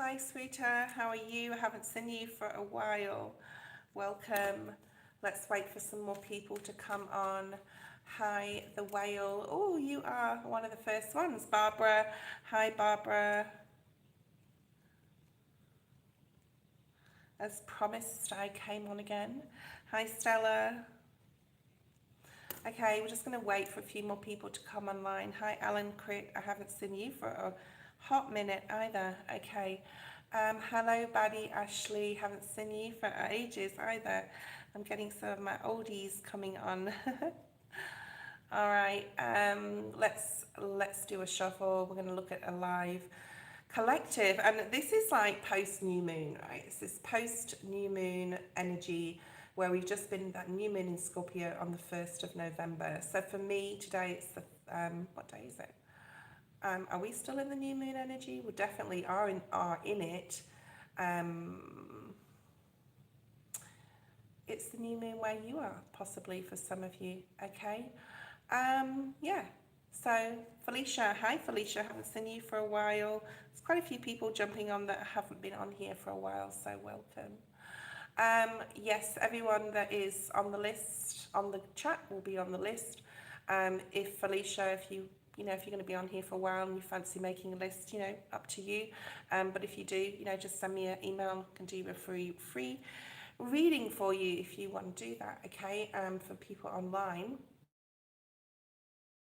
Hi, sweetheart. How are you? I haven't seen you for a while. Welcome. Let's wait for some more people to come on. Hi, the whale. Oh, you are one of the first ones. Barbara. Hi, Barbara. As promised, I came on again. Hi, Stella. Okay, we're just going to wait for a few more people to come online. Hi, Alan Crick. I haven't seen you for a hot minute either. Okay. Hello, Buddy Ashley. Haven't seen you for ages either. I'm getting some of my oldies coming on. All right. Let's do a shuffle. We're going to look at a live collective, and this is like post new moon, right? It's this post new moon energy where we've just been that new moon in Scorpio on the 1st of November. So for me today, it's the what day is it? Are we still in the new moon energy? We definitely are in it. It's the new moon where you are, possibly for some of you. Okay. Yeah. So Felicia, hi Felicia, haven't seen you for a while. There's quite a few people jumping on that haven't been on here for a while, so welcome. Yes, everyone that is on the list, on the chat will be on the list. If Felicia, if you're going to be on here for a while and you fancy making a list, up to you. But if you do, just send me an email. I can do a free reading for you if you want to do that, okay? For people online.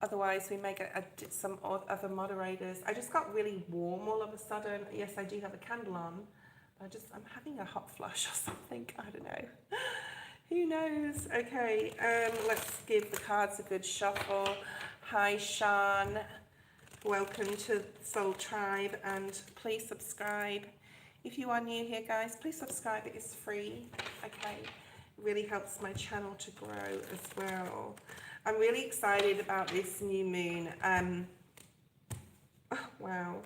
Otherwise, we may get some other moderators. I just got really warm all of a sudden. Yes, I do have a candle on. I'm having a hot flush or something. I don't know. Who knows? Okay, let's give the cards a good shuffle. Hi, Sean. Welcome to Soul Tribe, and please subscribe. If you are new here, guys, please subscribe. It is free. Okay, it really helps my channel to grow as well. I'm really excited about this new moon. Oh, wow.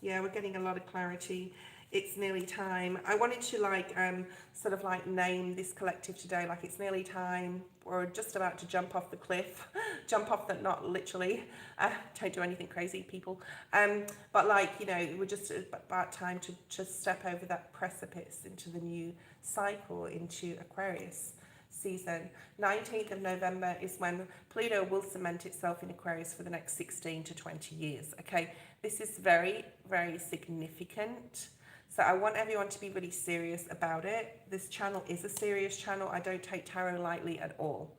Yeah, we're getting a lot of clarity. It's nearly time. I wanted to sort of name this collective today, like it's nearly time. We're just about to jump off the cliff. Jump off that, not literally. Don't do anything crazy, people. But we're just about time to step over that precipice into the new cycle, into Aquarius season. 19th of November is when Pluto will cement itself in Aquarius for the next 16 to 20 years. Okay, this is very, very significant. So I want everyone to be really serious about it. This channel is a serious channel. I don't take tarot lightly at all.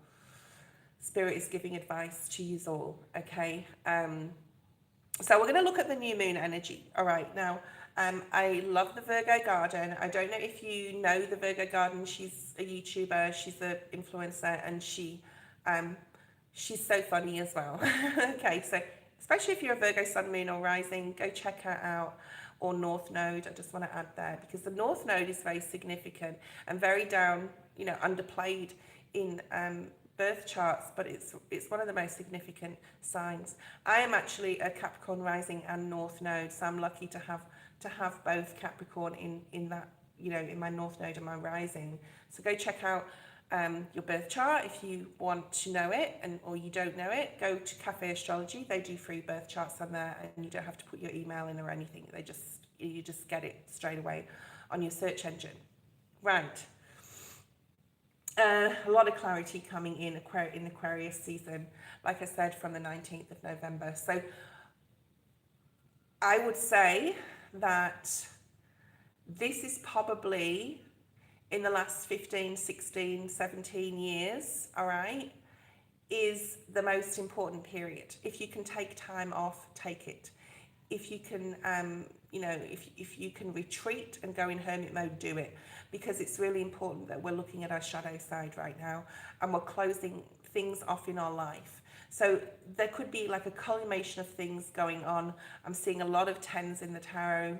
Spirit is giving advice to you all, okay? So we're going to look at the new moon energy. All right, now, I love the Virgo Garden. I don't know if you know the Virgo Garden. She's a YouTuber. She's an influencer, and she's so funny as well. Okay, so especially if you're a Virgo Sun, Moon, or Rising, go check her out. Or North Node, I just want to add there, because the North Node is very significant and very underplayed in birth charts, but it's one of the most significant signs. I am actually a Capricorn rising and North Node, so I'm lucky to have both Capricorn in that, in my North Node and my rising. So go check out your birth chart if you want to know it, or you don't know it. Go to Cafe Astrology. They do free birth charts on there, and you don't have to put your email in or anything. You just get it straight away on your search engine. Right. A lot of clarity coming in Aquarius season, like I said, from the 19th of November. So I would say that this is probably in the last 15, 16, 17 years, all right, is the most important period. If you can take time off, take it. If you can, if you can retreat and go in hermit mode, do it, because it's really important that we're looking at our shadow side right now, and we're closing things off in our life. So there could be like a culmination of things going on. I'm seeing a lot of tens in the tarot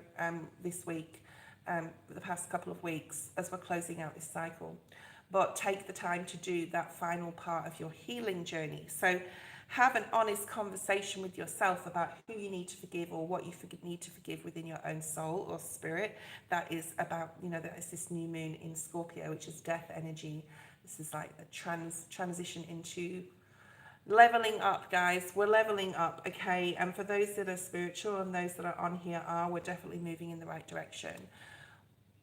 this week, the past couple of weeks, as we're closing out this cycle. But take the time to do that final part of your healing journey. So have an honest conversation with yourself about who you need to forgive, or what you need to forgive within your own soul or spirit. That is about, that is this new moon in Scorpio, which is death energy. This is like a transition into Leveling up, guys. We're leveling up, okay? And for those that are spiritual and those that are on here we're definitely moving in the right direction.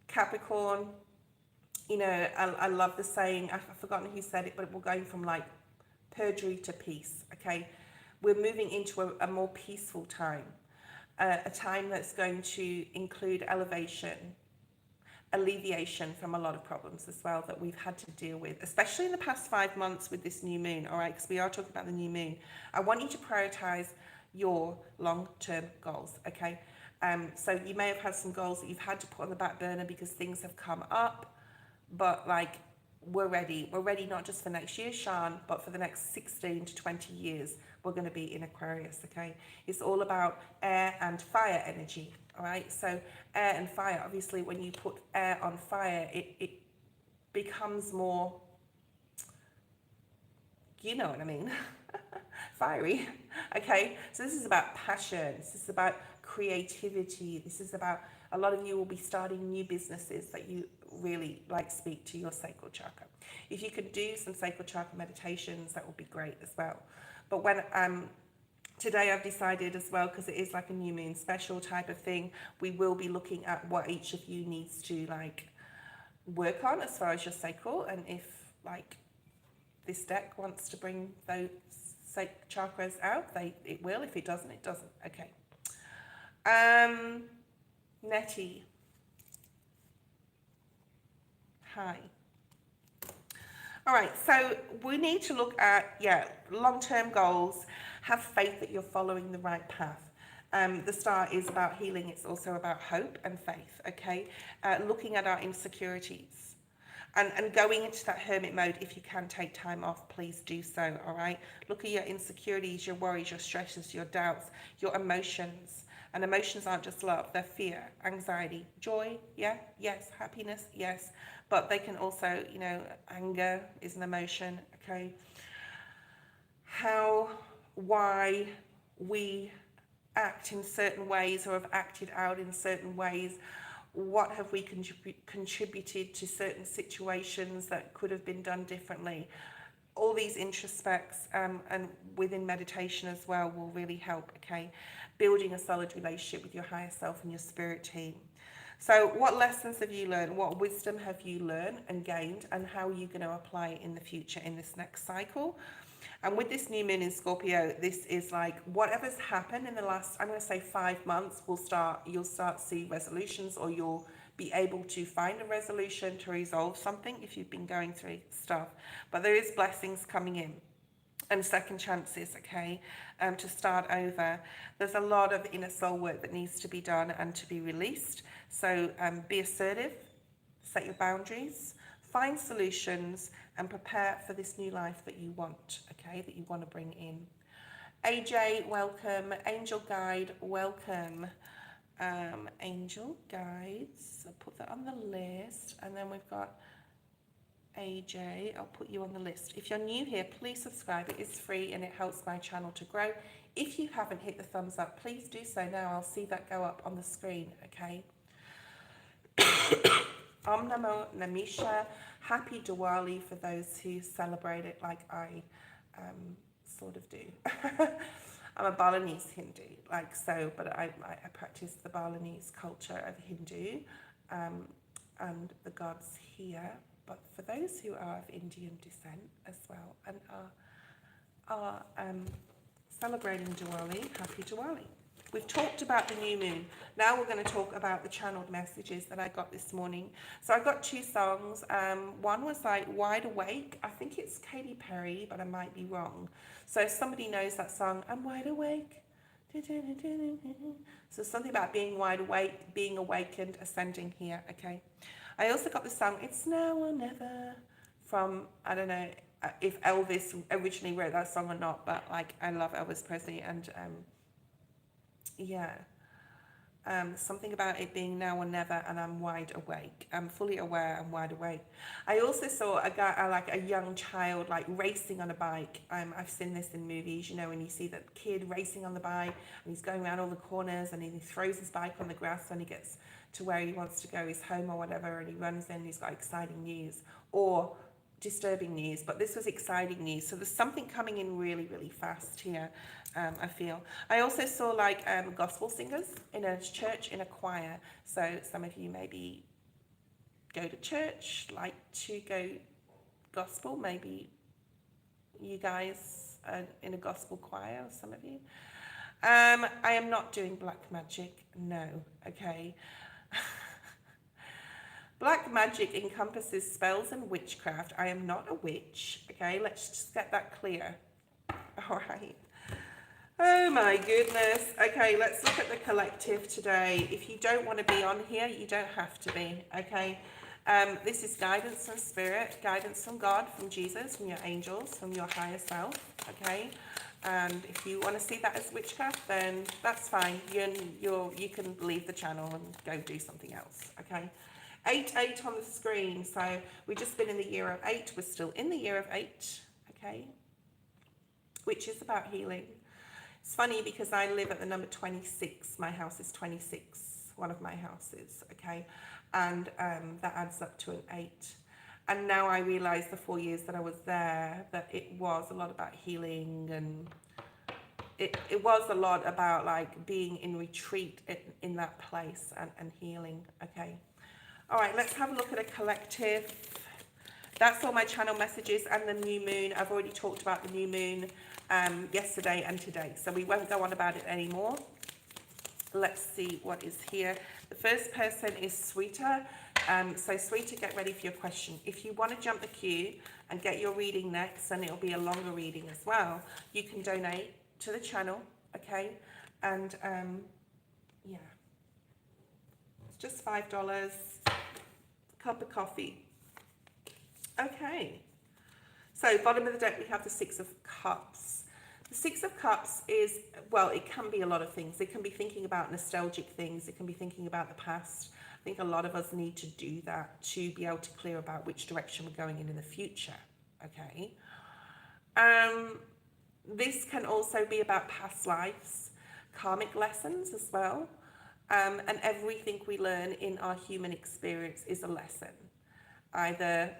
Capricorn, you know, I love the saying, I've forgotten who said it, but we're going from like perjury to peace, okay? We're moving into a more peaceful time, a time that's going to include elevation, alleviation from a lot of problems as well that we've had to deal with, especially in the past 5 months with this new moon, all right? Because we are talking about the new moon. I want you to prioritize your long-term goals, okay? So you may have had some goals that you've had to put on the back burner because things have come up, but like we're ready. We're ready not just for next year, Sean, but for the next 16 to 20 years. We're going to be in Aquarius, okay? It's all about air and fire energy, all right? So air and fire, obviously, when you put air on fire, it becomes more, you know what I mean, fiery, okay? So this is about passion. This is about creativity. This is about, a lot of you will be starting new businesses that you really like speak to your sacral chakra. If you could do some sacral chakra meditations, that would be great as well. But when today I've decided as well, because it is like a new moon special type of thing, we will be looking at what each of you needs to like work on as far as your sacral, and if like this deck wants to bring those chakras out, it will. If it doesn't, it doesn't. Okay. Netty. Hi. All right, so we need to look at, long-term goals. Have faith that you're following the right path. The star is about healing. It's also about hope and faith, okay? Looking at our insecurities and going into that hermit mode. If you can take time off, please do so, all right? Look at your insecurities, your worries, your stresses, your doubts, your emotions. And emotions aren't just love, they're fear, anxiety, joy, yes, happiness, yes. But they can also, you know, anger is an emotion, okay? Why we act in certain ways or have acted out in certain ways. What have we contributed to certain situations that could have been done differently? All these introspects and within meditation as well will really help, okay? Building a solid relationship with your higher self and your spirit team. So what lessons have you learned? What wisdom have you learned and gained? And how are you going to apply it in the future in this next cycle? And with this new moon in Scorpio, this is like whatever's happened in the last, I'm going to say 5 months, you'll start to see resolutions, or you'll be able to find a resolution to resolve something if you've been going through stuff. But there is blessings coming in and second chances, okay, to start over. There's a lot of inner soul work that needs to be done and to be released. So be assertive, set your boundaries, find solutions, and prepare for this new life that you want, okay, that you want to bring in. AJ, welcome. Angel Guide, welcome. Angel Guides, I'll put that on the list. And then we've got AJ, I'll put you on the list. If you're new here, please subscribe. It is free and it helps my channel to grow. If you haven't hit the thumbs up, please do so now. I'll see that go up on the screen, okay? Om Namo Namisha. Happy Diwali for those who celebrate it like I sort of do. I'm a Balinese Hindu, like so, but I practice the Balinese culture of Hindu and the gods here. But for those who are of Indian descent as well and are celebrating Diwali, happy Diwali. We've talked about the new moon. Now we're going to talk about the channeled messages that I got this morning. So I got 2 songs. One was like Wide Awake. I think it's Katy Perry, but I might be wrong. So if somebody knows that song, I'm wide awake. So something about being wide awake, being awakened, ascending here, okay? I also got the song It's Now or Never from, I don't know if Elvis originally wrote that song or not, but like I love Elvis Presley and something about it being now or never, and I'm wide awake. I'm fully aware I'm wide awake. I also saw a guy, like a young child, like racing on a bike. I've seen this in movies, you know, when you see that kid racing on the bike and he's going around all the corners and he throws his bike on the grass when he gets to where he wants to go, his home or whatever, and he runs in, he's got exciting news. Or disturbing news, but this was exciting news. So there's something coming in really, really fast here, I feel. I also saw like gospel singers in a church, in a choir. So some of you maybe go to church, like to go gospel. Maybe you guys are in a gospel choir, some of you. I am not doing black magic, no, okay. Black magic encompasses spells and witchcraft. I am not a witch, okay? Let's just get that clear. All right. Oh my goodness. Okay, let's look at the collective today. If you don't want to be on here, you don't have to be, okay? This is guidance from spirit, guidance from God, from Jesus, from your angels, from your higher self, okay? And if you want to see that as witchcraft, then that's fine. You can leave the channel and go do something else, okay? 8 on the screen. So we've just been in the year of 8. We're still in the year of 8, okay? Which is about healing. It's funny because I live at the number 26. My house is 26, one of my houses, okay? And that adds up to an 8. And now I realise the 4 years that I was there, that it was a lot about healing, and it was a lot about like being in retreat in that place and healing, okay? All right, let's have a look at a collective. That's all my channel messages and the new moon. I've already talked about the new moon yesterday and today, so we won't go on about it anymore. Let's see what is here. The first person is Sweeter. So Sweeter, get ready for your question. If you want to jump the queue and get your reading next, and it'll be a longer reading as well, you can donate to the channel, okay? And yeah, it's just $5, cup of coffee. Okay, so bottom of the deck we have the 6 of Cups. The 6 of Cups is, well, it can be a lot of things. It can be thinking about nostalgic things. It can be thinking about the past. I think a lot of us need to do that to be able to clear about which direction we're going in the future, okay? This can also be about past lives, karmic lessons as well. And everything we learn in our human experience is a lesson, either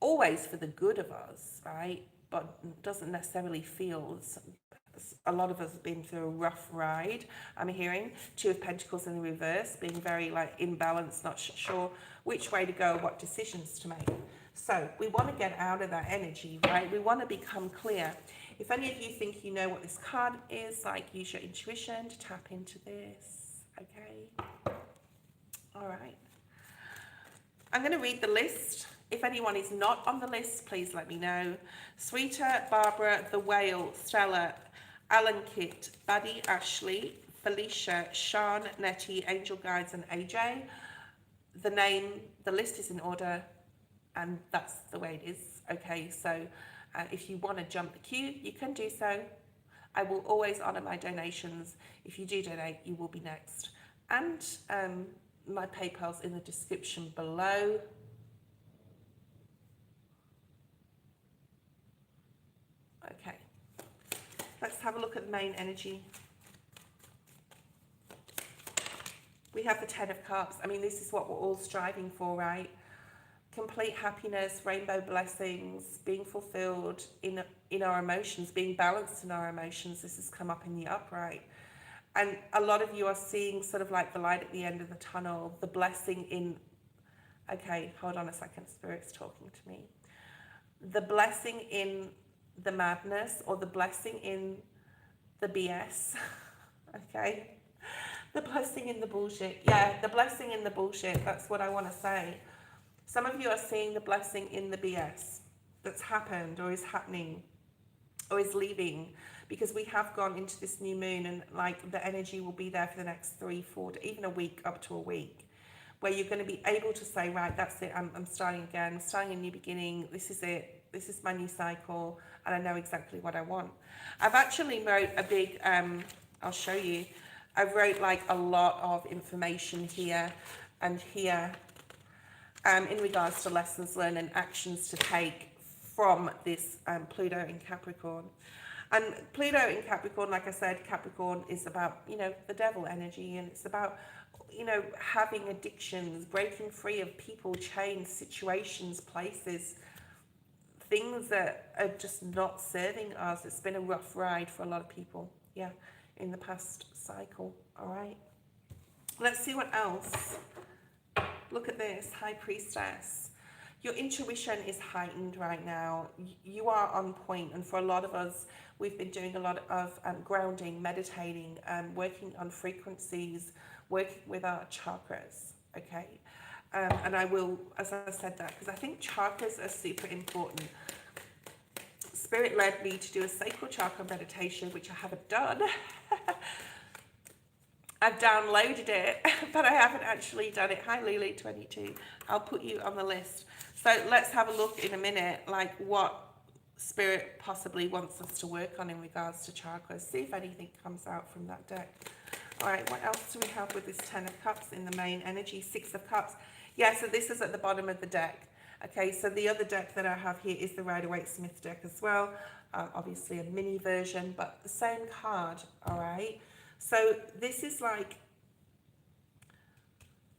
always for the good of us, right? But doesn't necessarily feel. A lot of us have been through a rough ride, I'm hearing. 2 of Pentacles in the reverse, being very like imbalanced, not sure which way to go, what decisions to make. So we want to get out of that energy, right? We want to become clear. If any of you think you know what this card is, like, use your intuition to tap into this, okay? All right. I'm going to read the list. If anyone is not on the list, please let me know. Sweeter, Barbara, The Whale, Stella, Alan Kit, Buddy, Ashley, Felicia, Sean, Netty, Angel Guides, and AJ. The list is in order, and that's the way it is. Okay, so if you want to jump the queue, you can do so. I will always honor my donations. If you do donate, you will be next. And my PayPal's in the description below. Okay, let's have a look at the main energy. We have the 10 of Cups. I mean, this is what we're all striving for, right? Complete happiness, rainbow blessings, being fulfilled in our emotions, being balanced in our emotions. This has come up in the upright. And a lot of you are seeing sort of like the light at the end of the tunnel, the blessing in, okay, hold on a second, Spirit's talking to me. The blessing in the madness, or the blessing in the BS, okay? The blessing in the bullshit. Yeah, the blessing in the bullshit, that's what I want to say. Some of you are seeing the blessing in the BS that's happened or is happening or is leaving, because we have gone into this new moon, and like the energy will be there for the next 3, 4, even a week, up to a week, where you're going to be able to say, right, that's it, I'm starting again, I'm starting a new beginning, this is it, this is my new cycle, and I know exactly what I want. I've actually wrote a big, I'll show you, I wrote like a lot of information here and here in regards to lessons learned and actions to take from this Pluto in Capricorn. And Pluto in Capricorn, like I said, Capricorn is about, you know, the devil energy, and it's about, you know, having addictions, breaking free of people, chains, situations, places, things that are just not serving us. It's been a rough ride for a lot of people, yeah, in the past cycle. All right, let's see what else. Look at this, High Priestess. Your intuition is heightened right now. You are on point, and for a lot of us, we've been doing a lot of grounding, meditating, working on frequencies, working with our chakras, okay? And I will, as I said that, because I think chakras are super important. Spirit led me to do a sacral chakra meditation, which I haven't done. I've downloaded it, but I haven't actually done it. Hi, Lily22. I'll put you on the list. So let's have a look in a minute, like what Spirit possibly wants us to work on in regards to chakras. See if anything comes out from that deck. All right, what else do we have with this 10 of Cups in the main energy? 6 of Cups. Yeah, so this is at the bottom of the deck. Okay, so the other deck that I have here is the Rider-Waite-Smith deck as well. Obviously a mini version, but the same card, all right? So this is like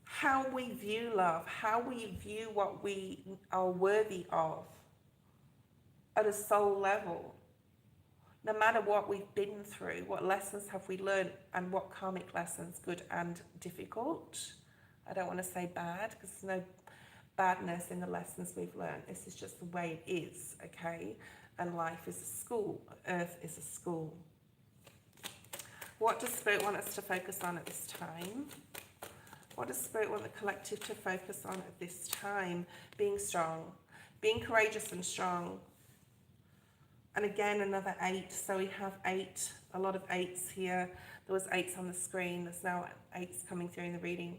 how we view love, how we view what we are worthy of at a soul level. No matter what we've been through, what lessons have we learned, and what karmic lessons, good and difficult. I don't want to say bad, because there's no badness in the lessons we've learned. This is just the way it is, okay? And life is a school, Earth is a school. What does Spirit want us to focus on at this time? What does Spirit want the collective to focus on at this time? Being strong, being courageous and strong. And again, another 8. So we have 8, a lot of 8s here. There was 8s on the screen. There's now 8s coming through in the reading.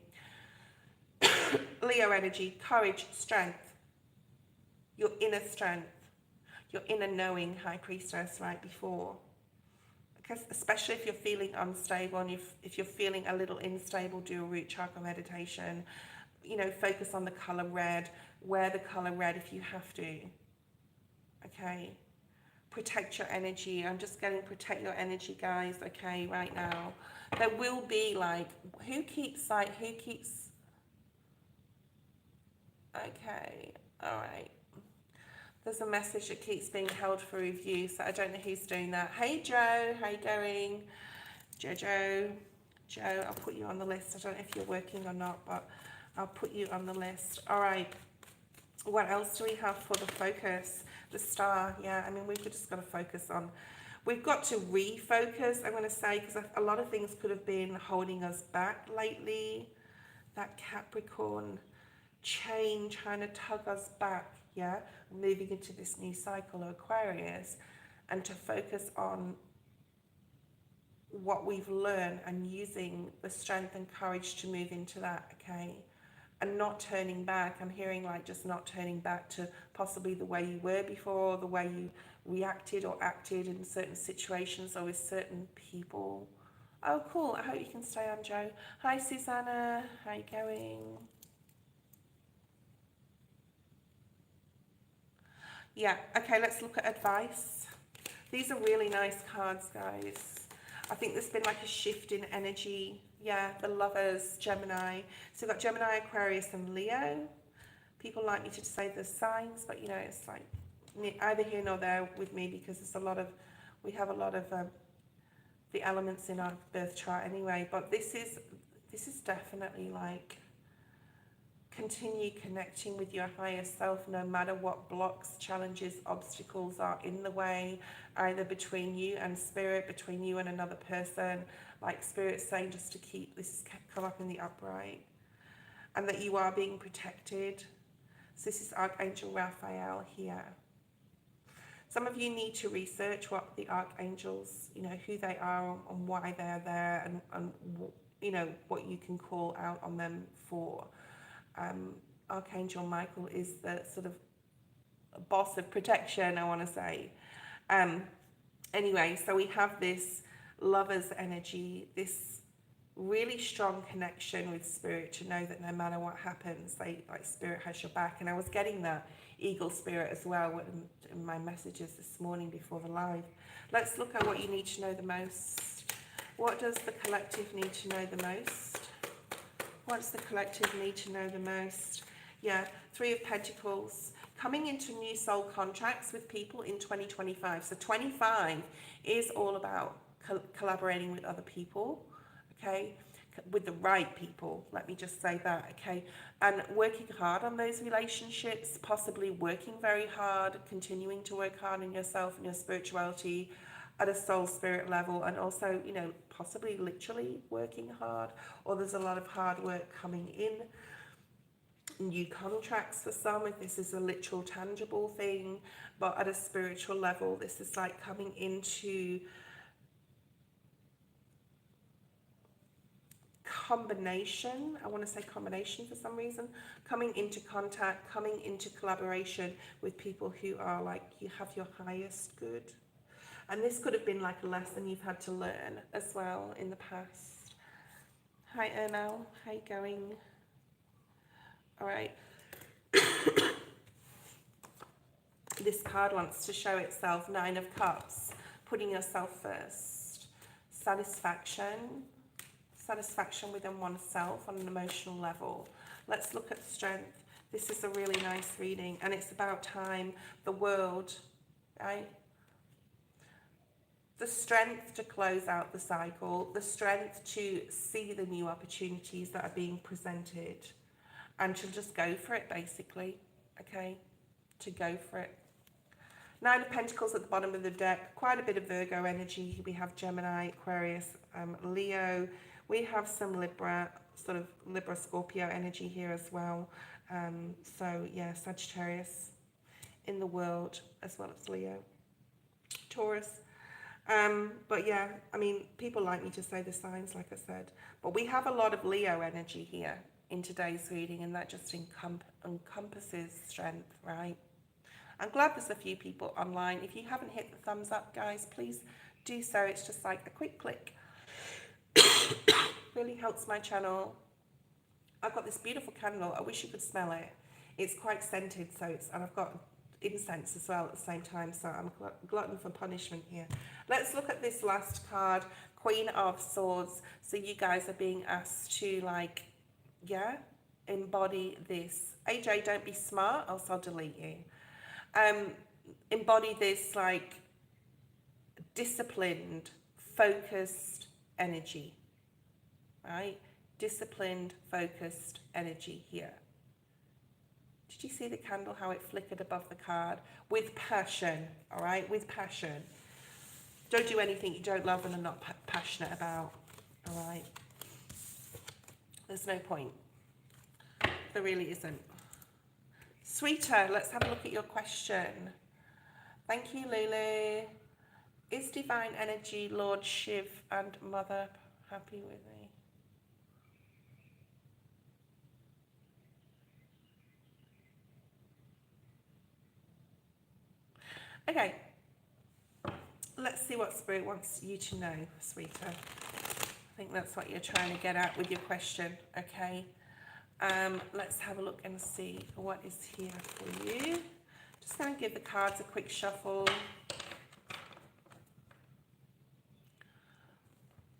Leo energy, courage, strength. Your inner strength. Your inner knowing, High Priestess, right before. Because especially if you're feeling unstable, and if you're feeling a little unstable, do a root chakra meditation. You know, focus on the color red. Wear the color red if you have to. Okay. Protect your energy. I'm just getting protect your energy, guys, okay, right now. There will be like, who keeps like, who keeps, okay, all right. There's a message that keeps being held for review, so I don't know who's doing that. Hey, Joe, how you going? Joe, I'll put you on the list. I don't know if you're working or not, but I'll put you on the list. All right. What else do we have for the focus? The star, yeah, I mean, we've just got to focus on, we've got to refocus, I'm going to say, because a lot of things could have been holding us back lately. That Capricorn chain trying to tug us back, yeah, moving into this new cycle of Aquarius, and to focus on what we've learned and using the strength and courage to move into that, okay? And not turning back. I'm hearing like just not turning back to possibly the way you were before, the way you reacted or acted in certain situations or with certain people. Oh, cool. I hope you can stay on, Joe. Hi, Susanna. How you going? Yeah, okay, let's look at advice. These are really nice cards, guys. I think there's been like a shift in energy. Yeah, the Lovers, Gemini. So we've got Gemini, Aquarius, and Leo. People like me to say the signs, but you know, it's like either here nor there with me, because there's a lot of, we have a lot of the elements in our birth chart anyway. But this is definitely like, continue connecting with your higher self no matter what blocks, challenges, obstacles are in the way, either between you and Spirit, between you and another person. Like Spirit's saying just to keep this, come up in the upright, and that you are being protected. So this is Archangel Raphael here. Some of you need to research what the archangels, you know, who they are and why they're there, and you know, what you can call out on them for. Archangel Michael is the sort of boss of protection, I want to say. Anyway, so we have this Lover's energy, this really strong connection with Spirit to know that no matter what happens, like Spirit has your back. And I was getting that Eagle Spirit as well in my messages this morning before the live. Let's look at what you need to know the most. What does the collective need to know the most? What's the collective need to know the most? Yeah, 3 of Pentacles. coming into new soul contracts with people in 2025. So 25 is all about collaborating with other people, okay, with the right people, let me just say that, okay, and working hard on those relationships, possibly working very hard, continuing to work hard on yourself and your spirituality at a soul spirit level, and also, you know, possibly literally working hard, or there's a lot of hard work coming in. New contracts for some, if this is a literal tangible thing, but at a spiritual level, this is like coming into combination. I want to say combination for some reason, coming into contact, coming into collaboration with people who are like, you have your highest good. And this could have been like a lesson you've had to learn as well in the past. Hi Ernal, how you going? All right. This card wants to show itself, 9 of Cups, putting yourself first. Satisfaction within oneself on an emotional level. Let's look at strength. This is a really nice reading, and it's about time. The world, right? The strength to close out the cycle, the strength to see the new opportunities that are being presented, and to just go for it, basically, okay? To go for it. 9 of Pentacles at the bottom of the deck, quite a bit of Virgo energy. We have Gemini, Aquarius, Leo. We have some Libra, sort of Libra, Scorpio energy here as well. So yeah, Sagittarius in the world, as well as Leo. Taurus. But yeah, I mean, people like me to say the signs, like I said. But we have a lot of Leo energy here in today's reading, and that just encompasses strength, right? I'm glad there's a few people online. If you haven't hit the thumbs up, guys, please do so. It's just like a quick click. Really helps my channel. I've got this beautiful candle. I wish you could smell it. It's quite scented, so and I've got incense as well at the same time, so I'm glutton for punishment here. Let's look at this last card, Queen of Swords. So you guys are being asked to, like, yeah, embody this. AJ, don't be smart, else I'll delete you. Embody this, like, disciplined, focused energy, right? Disciplined, focused energy here. Did you see the candle, how it flickered above the card? With passion, all right? With passion. Don't do anything you don't love and are not passionate about, all right? There's no point. There really isn't. Sweeter, let's have a look at your question. Thank you, Lulu. Is divine energy, Lord Shiv and Mother happy with me? Okay. Let's see what Spirit wants you to know, sweeter. I think that's what you're trying to get at with your question, okay? Let's have a look and see what is here for you. Just going to give the cards a quick shuffle.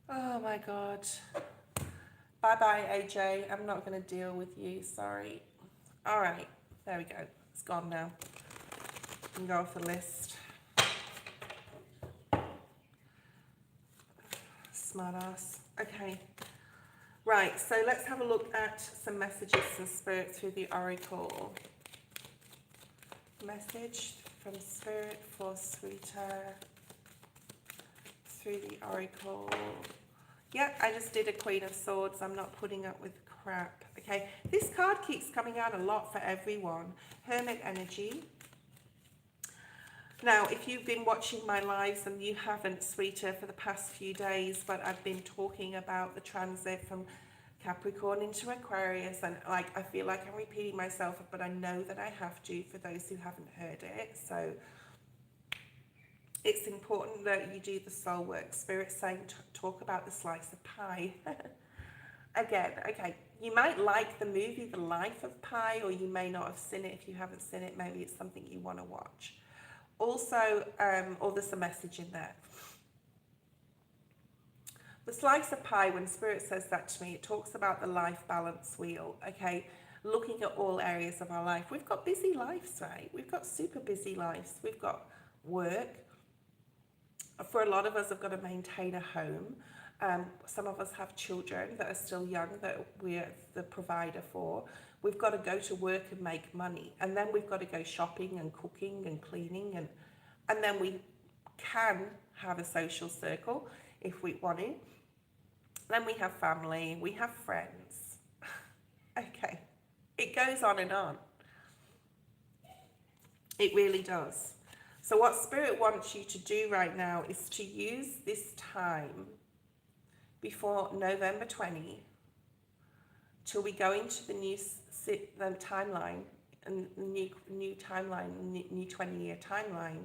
Oh my God. Bye-bye, AJ. I'm not going to deal with you, sorry. All right, there we go. It's gone now. You can go off the list. Smart ass. Okay. Right, so let's have a look at some messages from Spirit through the Oracle. Message from Spirit for Sweeter through the Oracle. Yep, I just did a Queen of Swords. I'm not putting up with crap. Okay, this card keeps coming out a lot for everyone. Hermit energy. Now, if you've been watching my lives and you haven't, Sweeter, for the past few days, but I've been talking about the transit from Capricorn into Aquarius, and like I feel like I'm repeating myself, but I know that I have to for those who haven't heard it. So it's important that you do the soul work. Spirit's saying talk about the slice of pie. Again, okay, you might like the movie The Life of Pi, or you may not have seen it. If you haven't seen it, maybe it's something you want to watch. Also, or there's a message in there. The slice of pie, when Spirit says that to me, it talks about the life balance wheel, okay? looking at all areas of our life. We've got busy lives, right? We've got super busy lives. We've got work. For a lot of us, have got to maintain a home. Some of us have children that are still young that we're the provider for. We've got to go to work and make money. And then we've got to go shopping and cooking and cleaning. And then we can have a social circle if we want to. Then we have family, we have friends. Okay, it goes on and on. It really does. So what Spirit wants you to do right now is to use this time before November 20 till we go into the new timeline, and new timeline, new 20-year timeline,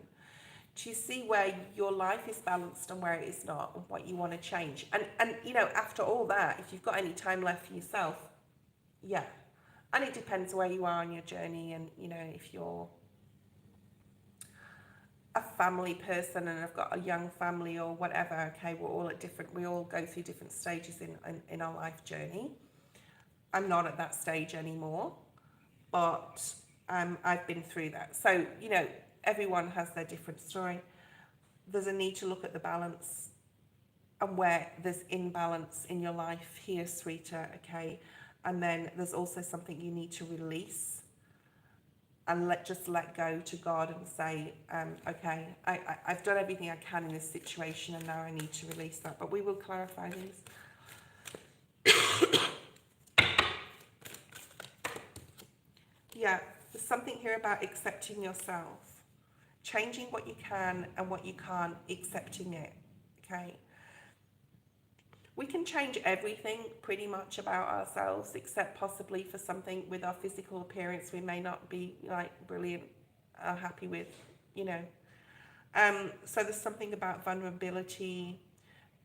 to see where your life is balanced and where it is not, and what you want to change. And you know, after all that, if you've got any time left for yourself, yeah. And it depends where you are on your journey, and you know, if you're a family person and have got a young family or whatever, okay, we all go through different stages in our life journey. I'm not at that stage anymore, but I've been through that. So, you know, everyone has their different story. There's a need to look at the balance and where there's imbalance in your life here, sweeter, okay? And then there's also something you need to release and just let go to God and say, okay, I've done everything I can in this situation and now I need to release that. But we will clarify these. Yeah, there's something here about accepting yourself. Changing what you can and what you can't, accepting it, okay? We can change everything pretty much about ourselves, except possibly for something with our physical appearance we may not be like brilliant, happy with, you know. So there's something about vulnerability,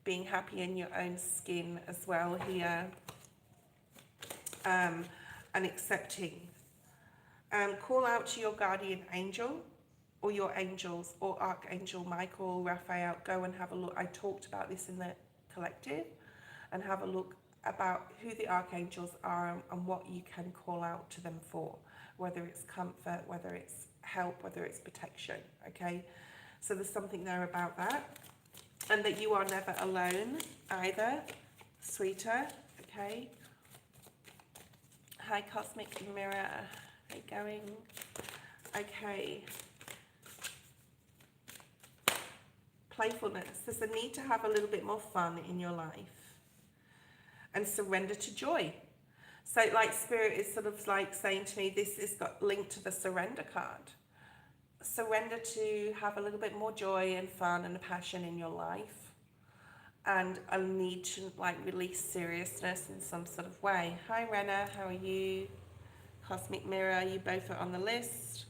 being happy in your own skin as well here, and accepting. Call out to your guardian angel or your angels or Archangel Michael, Raphael. Go and have a look. I talked about this in the collective, and have a look about who the archangels are and what you can call out to them for, whether it's comfort, whether it's help, whether it's protection, okay? So there's something there about that. And that you are never alone either, sweeter, okay? Hi, Cosmic Mirror. How you going? Okay. Playfulness. There's a need to have a little bit more fun in your life. And surrender to joy. So like Spirit is sort of like saying to me, this is got linked to the surrender card. Surrender to have a little bit more joy and fun and passion in your life. And a need to like release seriousness in some sort of way. Hi Renna, how are you? Cosmic Mirror, you both are on the list.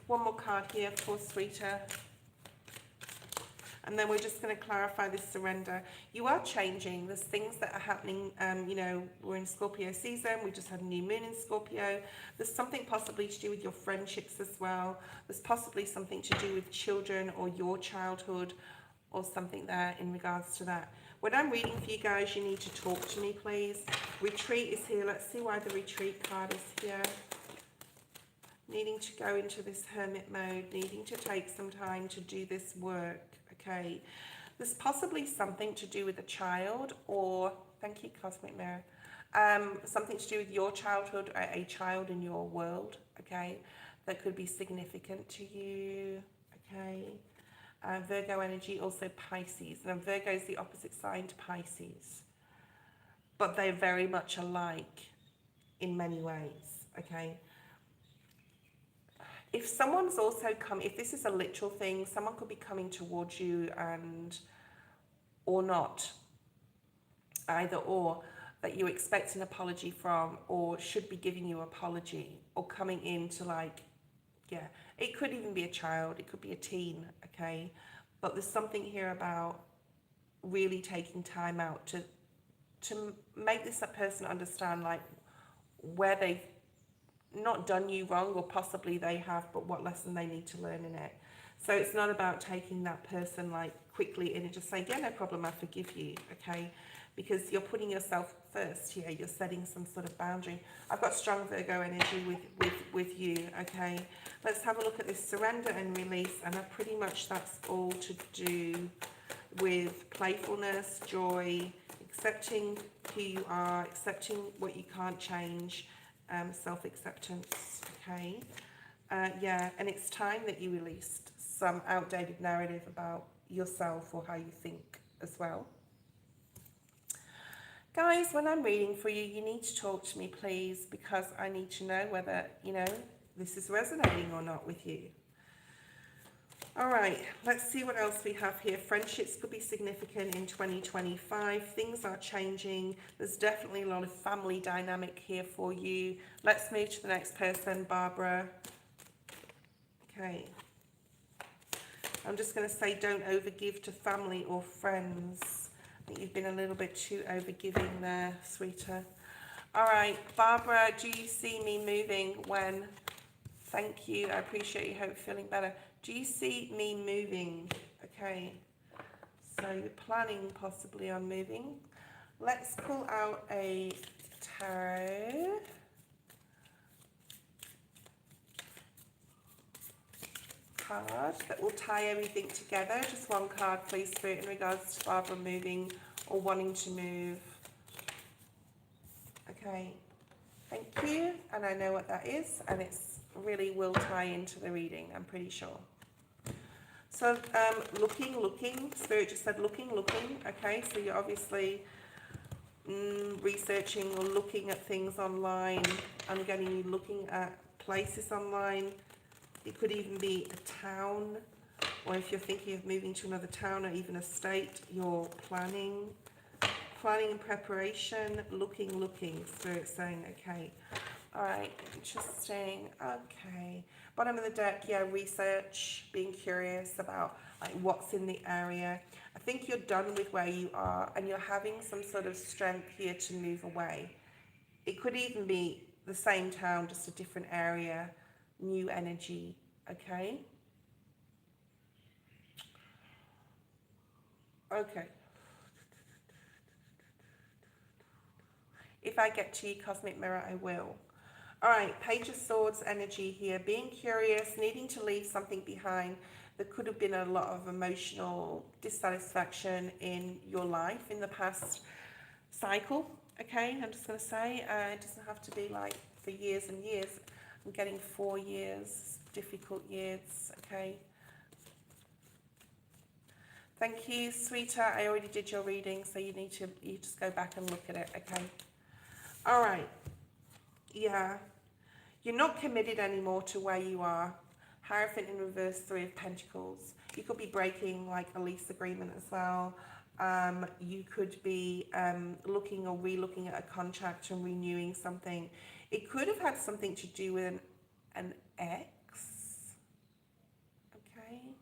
One more card here for sweeter. And then we're just going to clarify this surrender. You are changing. There's things that are happening. You know, we're in Scorpio season. We just had a new moon in Scorpio. There's something possibly to do with your friendships as well. There's possibly something to do with children or your childhood or something there in regards to that. When I'm reading for you guys, you need to talk to me, please. Retreat is here. Let's see why the retreat card is here. Needing to go into this hermit mode. Needing to take some time to do this work. Okay, there's possibly something to do with a child, or thank you, Cosmic Mirror, something to do with your childhood or a child in your world, okay, that could be significant to you, okay. Virgo energy, also Pisces, and Virgo is the opposite sign to Pisces, but they're very much alike in many ways, okay. If someone's also if this is a literal thing, someone could be coming towards you or not, either or, that you expect an apology from, or should be giving you an apology, or coming in to like, yeah, it could even be a child, it could be a teen, okay, but there's something here about really taking time out to make this person understand like where they've not done you wrong, or possibly they have, but what lesson they need to learn in it. So it's not about taking that person like quickly in and just saying, yeah, no problem, I forgive you, okay? because you're putting yourself first here. You're setting some sort of boundary. I've got strong Virgo energy with you, okay? Let's have a look at this surrender and release, and pretty much that's all to do with playfulness, joy, accepting who you are, accepting what you can't change, self-acceptance, okay? Yeah, and it's time that you released some outdated narrative about yourself or how you think as well. Guys, when I'm reading for you, you need to talk to me, please, because I need to know whether, you know, this is resonating or not with you. All right, let's see what else we have here. Friendships could be significant in 2025. Things are changing. There's definitely a lot of family dynamic here for you. Let's move to the next person, Barbara. Okay. I'm just going to say don't overgive to family or friends. I think you've been a little bit too overgiving there, sweeter. All right, Barbara, do you see me moving when... Thank you. I appreciate you. Hope you're feeling better. Do you see me moving? Okay. So you're planning possibly on moving. Let's pull out a tarot. Card that will tie everything together. Just one card, please, Spirit, in regards to Barbara moving or wanting to move. Okay. Thank you. And I know what that is, and it's really will tie into the reading, I'm pretty sure. So looking, Spirit just said looking. Okay, so you're obviously researching or looking at things online. I'm getting you looking at places online. It could even be a town, or if you're thinking of moving to another town or even a state, you're planning and preparation, looking. Spirit saying, okay. All right, interesting. Okay. Bottom of the deck, yeah, research, being curious about like what's in the area. I think you're done with where you are and you're having some sort of strength here to move away. It could even be the same town, just a different area, new energy, okay? Okay. If I get to you, Cosmic Mirror, I will. All right, Page of Swords energy here. Being curious, needing to leave something behind. There could have been a lot of emotional dissatisfaction in your life in the past cycle, okay? I'm just going to say, it doesn't have to be like for years and years. I'm getting 4 years, difficult years, okay? Thank you, sweetheart. I already did your reading, so you just go back and look at it, okay? All right. Yeah. You're not committed anymore to where you are. Hierophant in reverse, 3 of Pentacles. You could be breaking like a lease agreement as well. You could be looking or re-looking at a contract and renewing something. It could have had something to do with an ex. Okay.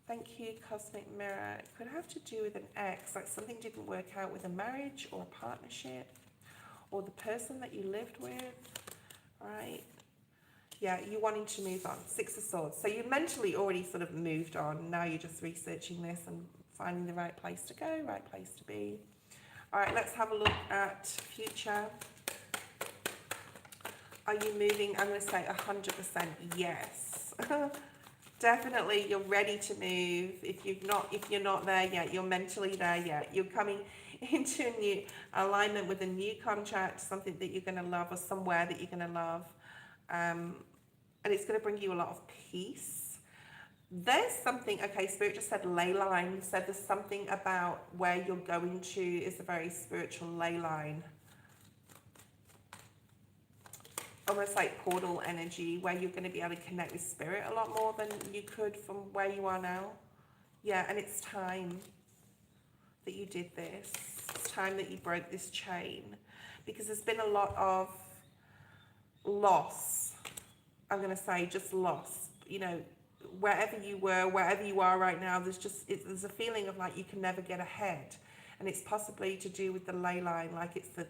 Thank you, Cosmic Mirror. It could have to do with an ex, like something didn't work out with a marriage or a partnership or the person that you lived with, right? Yeah, you're wanting to move on. 6 of Swords. So you mentally already sort of moved on. Now you're just researching this and finding the right place to go, right place to be. All right, let's have a look at future. Are you moving? I'm going to say 100% yes. Definitely, you're ready to move. If you're not there yet, you're mentally there yet. You're coming into a new alignment with a new contract, something that you're going to love or somewhere that you're going to love. And it's going to bring you a lot of peace. There's something, okay, Spirit just said ley line. So there's something about where you're going to is a very spiritual ley line. Almost like portal energy where you're going to be able to connect with spirit a lot more than you could from where you are now. Yeah, and it's time that you did this. It's time that you broke this chain because there's been a lot of loss. I'm going to say just loss. You know, wherever you were, wherever you are right now, there's a feeling of like you can never get ahead. And it's possibly to do with the ley line, like it's the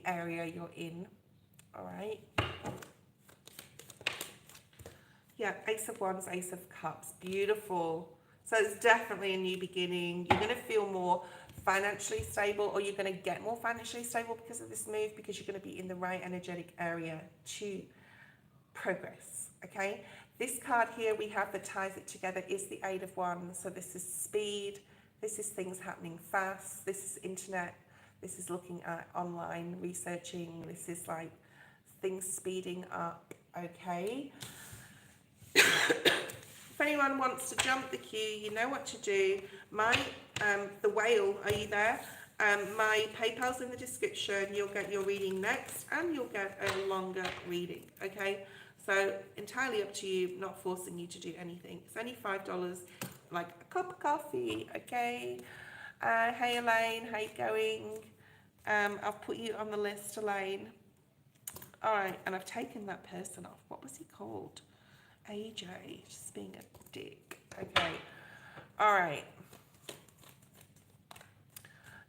area you're in. All right. Yeah, Ace of Wands, Ace of Cups. Beautiful. So it's definitely a new beginning. You're going to feel more financially stable, or you're going to get more financially stable because of this move, because you're going to be in the right energetic area to progress. Okay, this card here we have that ties it together is the Eight of Wands. So this is speed, this is things happening fast, this is internet, this is looking at online researching, this is like things speeding up. Okay. If anyone wants to jump the queue, you know what to do. My the whale, are you there? My PayPal's in the description. You'll get your reading next, and you'll get a longer reading. Okay, so entirely up to you. Not forcing you to do anything. It's only $5, like a cup of coffee. Okay. Hey Elaine, how you going? I've put you on the list, Elaine. All right, and I've taken that person off. What was he called? AJ, just being a dick. Okay. All right.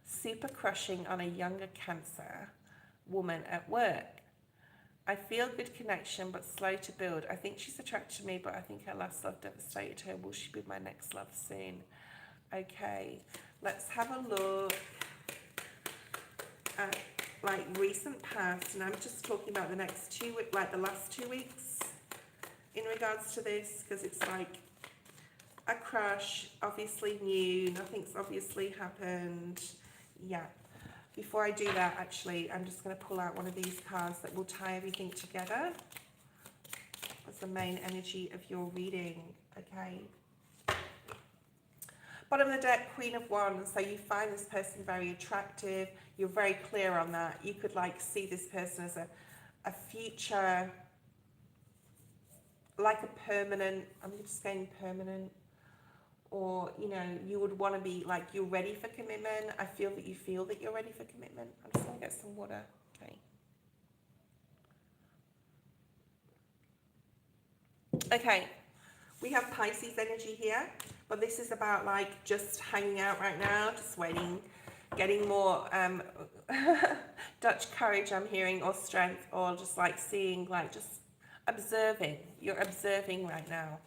Super crushing on a younger Cancer woman at work. I feel good connection, but slow to build. I think she's attracted to me, but I think her last love devastated her. Will she be my next love soon? Okay. Let's have a look at like recent past, and I'm just talking about the next 2 weeks, like the last 2 weeks in regards to this, because it's like a crush, obviously new, nothing's obviously happened. Yeah. Before I do that, actually, I'm just going to pull out one of these cards that will tie everything together as the main energy of your reading. Okay. Bottom of the deck, Queen of Wands. So you find this person very attractive. You're very clear on that. You could like see this person as a future, like a permanent, I'm just saying permanent, or, you know, you would want to be like, you're ready for commitment. I feel that you feel that you're ready for commitment. I'm just going to get some water. Okay. Okay. We have Pisces energy here, but this is about like just hanging out right now, just waiting, getting more Dutch courage, I'm hearing, or strength, or just like seeing, like just observing. You're observing right now.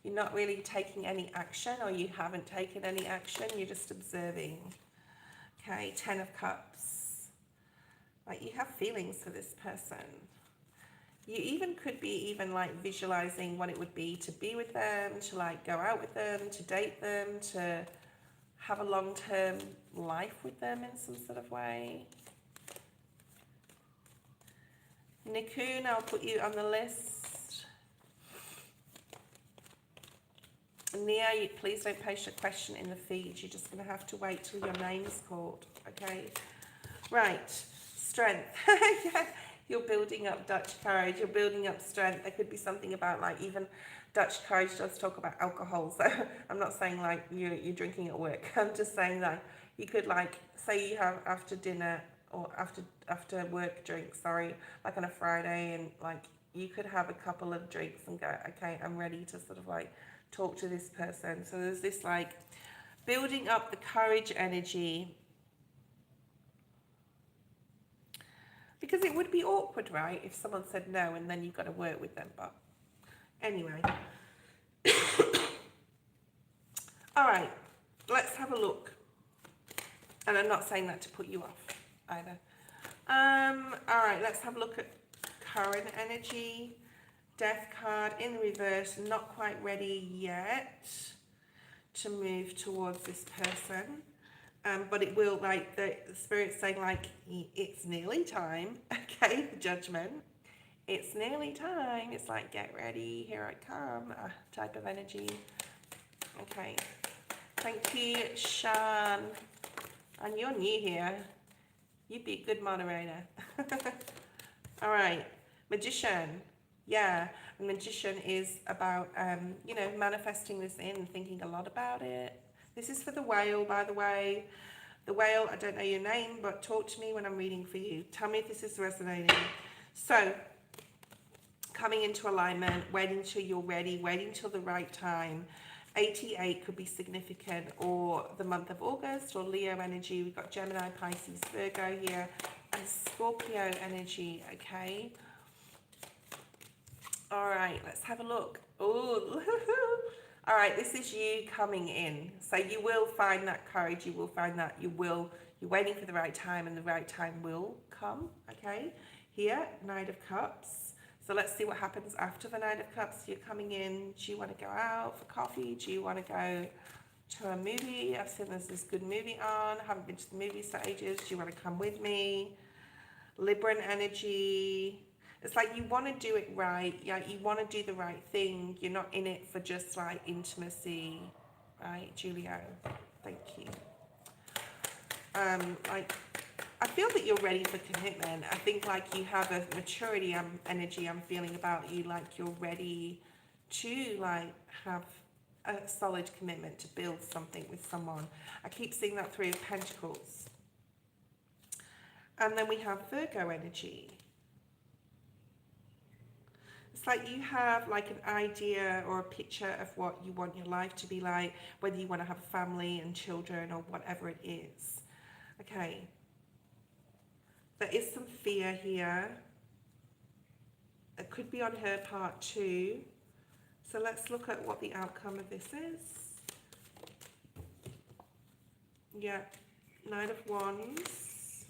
You're not really taking any action, or you haven't taken any action. You're just observing. Okay, 10 of Cups. Like you have feelings for this person. You even could be even like visualizing what it would be to be with them, to like go out with them, to date them, to have a long-term life with them in some sort of way. Nikun, I'll put you on the list. Nia, please don't post your question in the feed. You're just going to have to wait till your name is called. Okay. Right. Strength. Yeah. You're building up Dutch courage. You're building up strength. There could be something about like even Dutch courage does talk about alcohol. So I'm not saying like you're drinking at work. I'm just saying that you could like say you have after dinner or after work drinks, sorry, like on a Friday, and like you could have a couple of drinks and go, okay, I'm ready to sort of like talk to this person. So there's this like building up the courage energy, because it would be awkward, right, if someone said no and then you've got to work with them. But anyway. All right, let's have a look. And I'm not saying that to put you off either. All right, let's have a look at current energy. Death card in reverse, not quite ready yet to move towards this person. But it will, like, the Spirit's saying, like, it's nearly time. Okay, the Judgment. It's nearly time. It's like, get ready, here I come, type of energy. Okay. Thank you, Sean. And you're new here. You'd be a good moderator. All right. Magician. Yeah, a magician is about, you know, manifesting this in, thinking a lot about it. This is for the whale, by the way. The whale, I don't know your name, but talk to me when I'm reading for you. Tell me if this is resonating. So, coming into alignment, waiting till you're ready, waiting till the right time. 88 could be significant, or the month of August, or Leo energy. We've got Gemini, Pisces, Virgo here, and Scorpio energy, okay? All right, let's have a look. Oh, All right, this is you coming in. So you will find that courage, you will find that you're waiting for the right time and the right time will come, okay? Here, Knight of Cups. So let's see what happens after the Knight of Cups. You're coming in, do you want to go out for coffee? Do you want to go to a movie? I've seen there's this good movie on. I haven't been to the movies for ages. Do you want to come with me? Libran energy. It's like you want to do it right. Yeah, you want to do the right thing. You're not in it for just like intimacy, right, Julio? Thank you. Like I feel that you're ready for commitment. I think like you have a maturity energy I'm feeling about you. Like you're ready to like have a solid commitment to build something with someone. I keep seeing that Three of Pentacles. And then we have Virgo energy. It's like you have like an idea or a picture of what you want your life to be like, whether you want to have a family and children or whatever it is. Okay. There is some fear here. It could be on her part too. So let's look at what the outcome of this is. Yeah, Knight of Wands.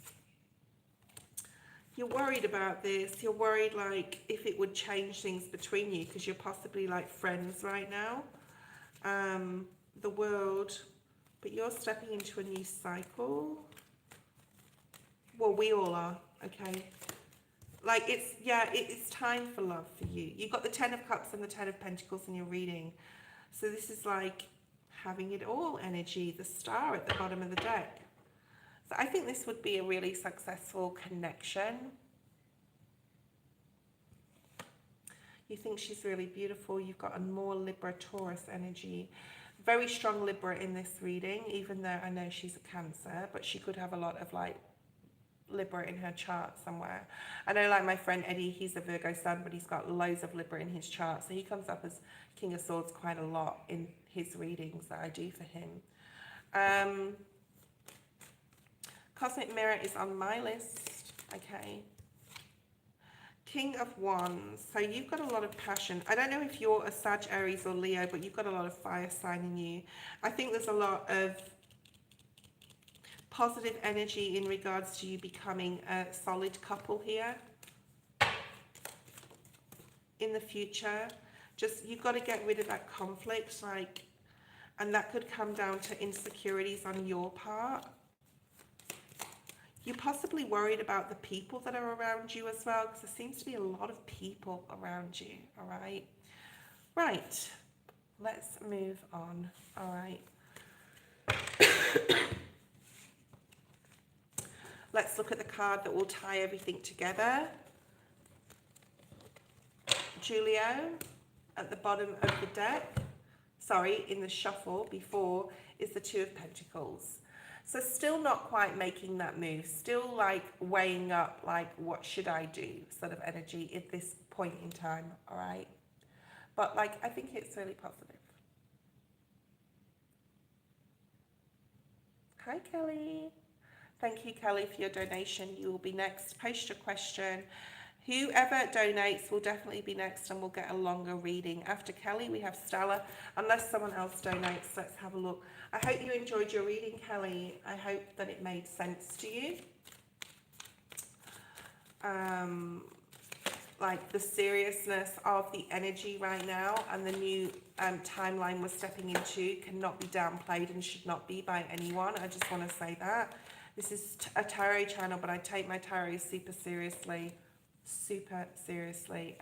You're worried about this. You're worried like if it would change things between you because you're possibly like friends right now. The World, but you're stepping into a new cycle. Well, we all are, okay? Like it's time for love for you. You've got the Ten of Cups and the Ten of Pentacles in your reading. So this is like having it all energy, the Star at the bottom of the deck. So I think this would be a really successful connection. You think she's really beautiful. You've got a more Libra Taurus energy. Very strong Libra in this reading, even though I know she's a Cancer, but she could have a lot of like Libra in her chart somewhere. I know like my friend Eddie, he's a Virgo sun, but he's got loads of Libra in his chart. So he comes up as King of Swords quite a lot in his readings that I do for him. Cosmic Mirror is on my list. Okay. King of Wands. So you've got a lot of passion. I don't know if you're a Sag, Aries or Leo, but you've got a lot of fire sign in you. I think there's a lot of positive energy in regards to you becoming a solid couple here in the future. Just you've got to get rid of that conflict, like, and that could come down to insecurities on your part. You're possibly worried about the people that are around you as well, because there seems to be a lot of people around you. All right, right, let's move on. All right. Let's look at the card that will tie everything together. Julio, at the bottom of the deck, sorry, in the shuffle before, is the Two of Pentacles. So still not quite making that move, still like weighing up like what should I do sort of energy at this point in time, all right? But like I think it's really positive. Hi Kelly. Thank you, Kelly, for your donation. You will be next. Post your question. Whoever donates will definitely be next and we'll get a longer reading. After Kelly, we have Stella. Unless someone else donates, let's have a look. I hope you enjoyed your reading, Kelly. I hope that it made sense to you. Like the seriousness of the energy right now and the new timeline we're stepping into cannot be downplayed and should not be by anyone. I just want to say that. This is a tarot channel, but I take my tarot super seriously,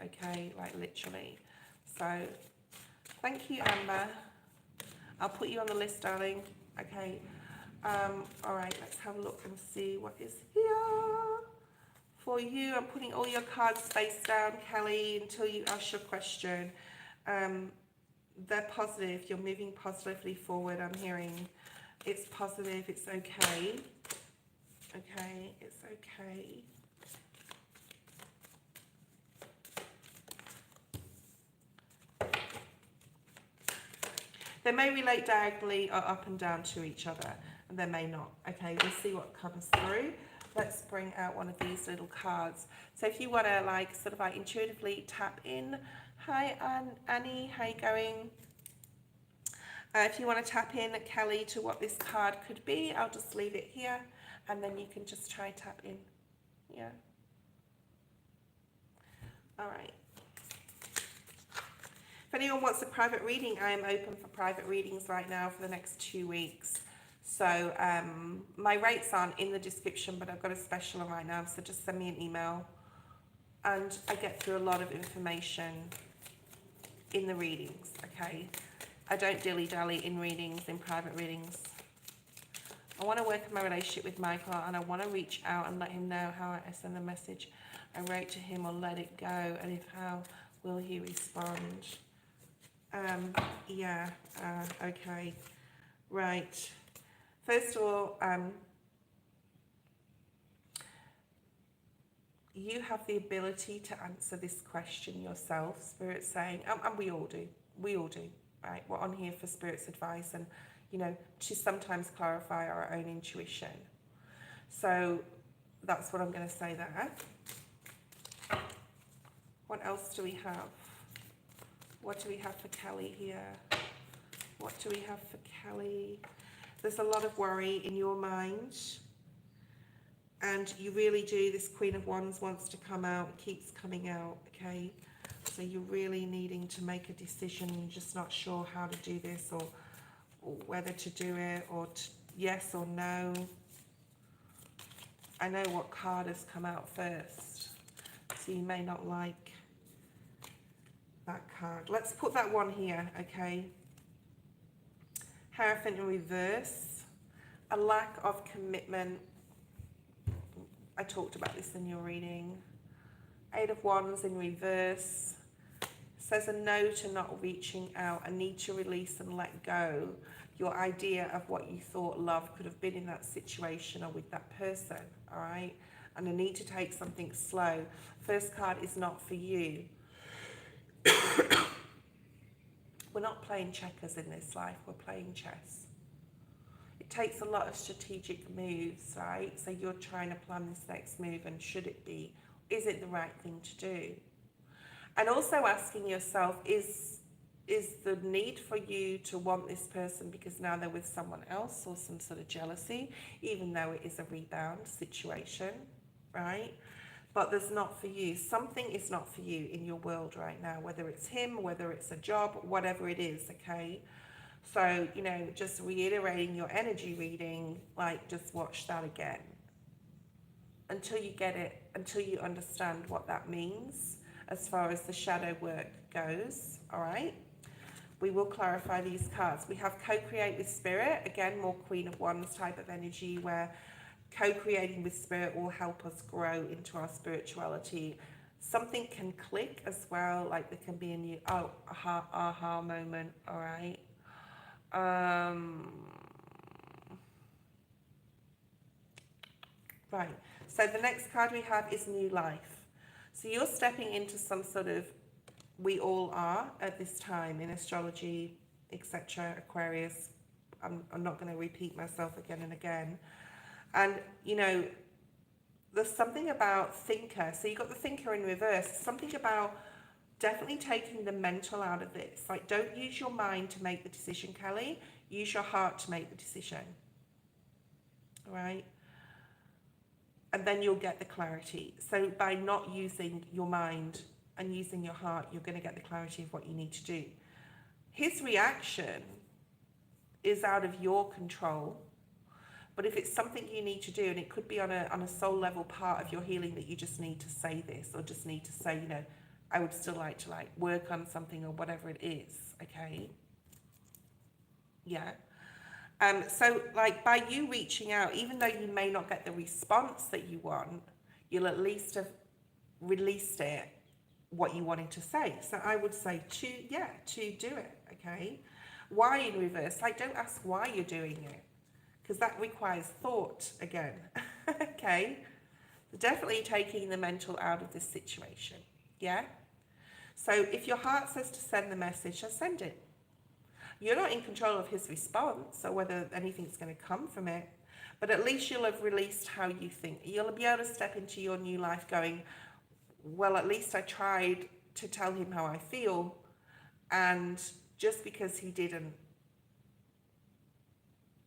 okay, like literally. So thank you, Amber. I'll put you on the list, darling. Okay. All right, let's have a look and see what is here for you. I'm putting all your cards face down, Kelly, until you ask your question. They're positive. You're moving positively forward. I'm hearing it's positive. It's okay. Okay, it's okay. They may relate diagonally or up and down to each other, and they may not. Okay, we'll see what comes through. Let's bring out one of these little cards. So if you want to like sort of like intuitively tap in. Hi Annie, how you going? If you want to tap in, Kelly, to what this card could be, I'll just leave it here and then you can just try tap in. Yeah. All right. If anyone wants a private reading, I am open for private readings right now for the next 2 weeks. So my rates aren't in the description, but I've got a special right now. So just send me an email. And I get through a lot of information in the readings, okay? I don't dilly-dally in readings, in private readings. I want to work on my relationship with Michael, and I want to reach out and let him know how I send the message I wrote to him, or let it go, and if how will he respond? Okay, right. First of all, you have the ability to answer this question yourself, Spirit's saying, and we all do, right? We're on here for Spirit's advice and, you know, to sometimes clarify our own intuition. So that's what I'm going to say there. What else do we have? What do we have for Kelly here? What do we have for Kelly? There's a lot of worry in your mind. And you really do, this Queen of Wands wants to come out, keeps coming out, okay? So you're really needing to make a decision, you're just not sure how to do this, or whether to do it, or yes or no. I know what card has come out first, so you may not like that card. Let's put that one here, okay? Hierophant in reverse, a lack of commitment. I talked about this in your reading. Eight of Wands in reverse says a no to not reaching out, a need to release and let go your idea of what you thought love could have been in that situation or with that person, all right? And a need to take something slow. First card is not for you. We're not playing checkers in this life, we're playing chess. It takes a lot of strategic moves, right? So you're trying to plan this next move, and should it be? Is it the right thing to do? And also asking yourself, is the need for you to want this person because now they're with someone else, or some sort of jealousy, even though it is a rebound situation, right? But there's not for you. Something is not for you in your world right now, whether it's him, whether it's a job, whatever it is, okay? So, you know, just reiterating your energy reading, like, just watch that again until you get it, until you understand what that means as far as the shadow work goes, all right? We will clarify these cards. We have co-create with Spirit, again, more Queen of Wands type of energy, where co-creating with Spirit will help us grow into our spirituality. Something can click as well, like there can be a new aha moment, all right? Right, so the next card we have is new life. So you're stepping into some sort of, we all are at this time in astrology, etc., Aquarius. I'm not going to repeat myself again and again. And, you know, there's something about thinker. So you've got the thinker in reverse. Something about definitely taking the mental out of this. Like, don't use your mind to make the decision, Kelly. Use your heart to make the decision. All right? And then you'll get the clarity. So by not using your mind and using your heart, you're going to get the clarity of what you need to do. His reaction is out of your control. But if it's something you need to do, and it could be on a soul level part of your healing, that you just need to say this, or just need to say, you know, I would still like to work on something, or whatever it is, okay? Yeah. So by you reaching out, even though you may not get the response that you want, you'll at least have released it, what you wanted to say. So I would say to do it, okay? Why in reverse? Don't ask why you're doing it, because that requires thought again, okay? Definitely taking the mental out of this situation, yeah? So if your heart says to send the message, just send it. You're not in control of his response or whether anything's going to come from it, but at least you'll have released how you think. You'll be able to step into your new life going, well, at least I tried to tell him how I feel, and just because he didn't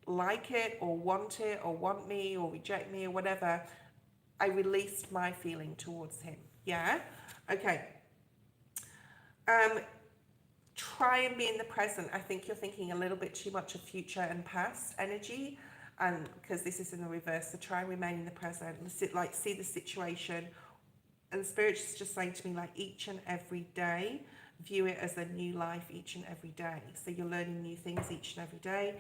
like it or want me or reject me or whatever, I released my feeling towards him. Yeah? Okay. Try and be in the present. I think you're thinking a little bit too much of future and past energy, and because this is in the reverse, so try and remain in the present and see the situation. And Spirit's just saying to me, like, each and every day, view it as a new life each and every day. So you're learning new things each and every day.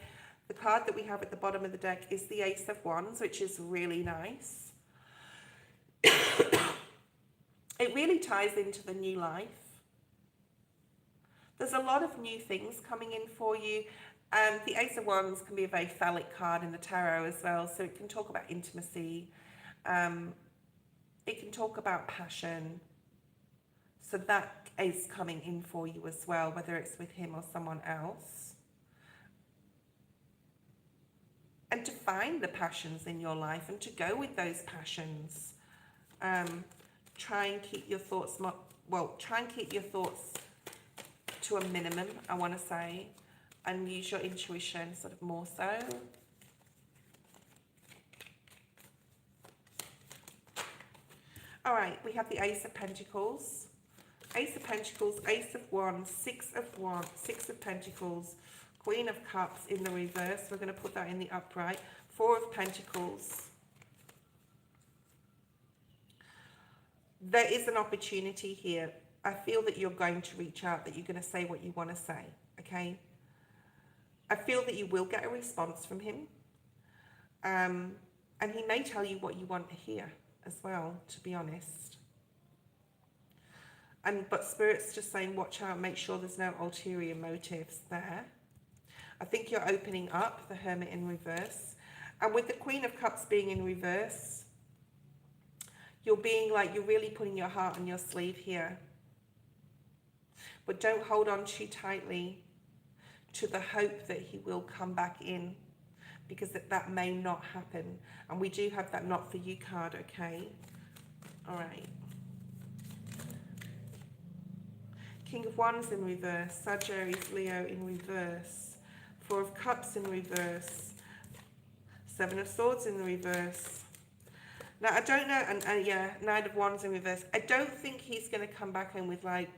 The card that we have at the bottom of the deck is the Ace of Wands, which is really nice. It really ties into the new life. There's a lot of new things coming in for you. And the Ace of Wands can be a very phallic card in the tarot as well. So it can talk about intimacy. It can talk about passion. So that is coming in for you as well, whether it's with him or someone else. And to find the passions in your life and to go with those passions. Try and keep your thoughts, to a minimum, I want to say, and use your intuition sort of more so. All right, we have the Ace of Pentacles. Ace of Pentacles, Ace of Wands, Six of Pentacles, Queen of Cups in the reverse. We're going to put that in the upright. Four of Pentacles. There is an opportunity here. I feel that you're going to reach out, that you're going to say what you want to say, okay? I feel that you will get a response from him. And he may tell you what you want to hear as well, to be honest. But Spirit's just saying, watch out, make sure there's no ulterior motives there. I think you're opening up, the Hermit in reverse. And with the Queen of Cups being in reverse, you're being like, you're really putting your heart on your sleeve here. But don't hold on too tightly to the hope that he will come back in, because that may not happen. And we do have that not for you card, okay? All right. King of Wands in reverse, Sagittarius, Leo in reverse, Four of Cups in reverse, Seven of Swords in the reverse. Now, I don't know, and yeah, Nine of Wands in reverse. I don't think he's going to come back in with like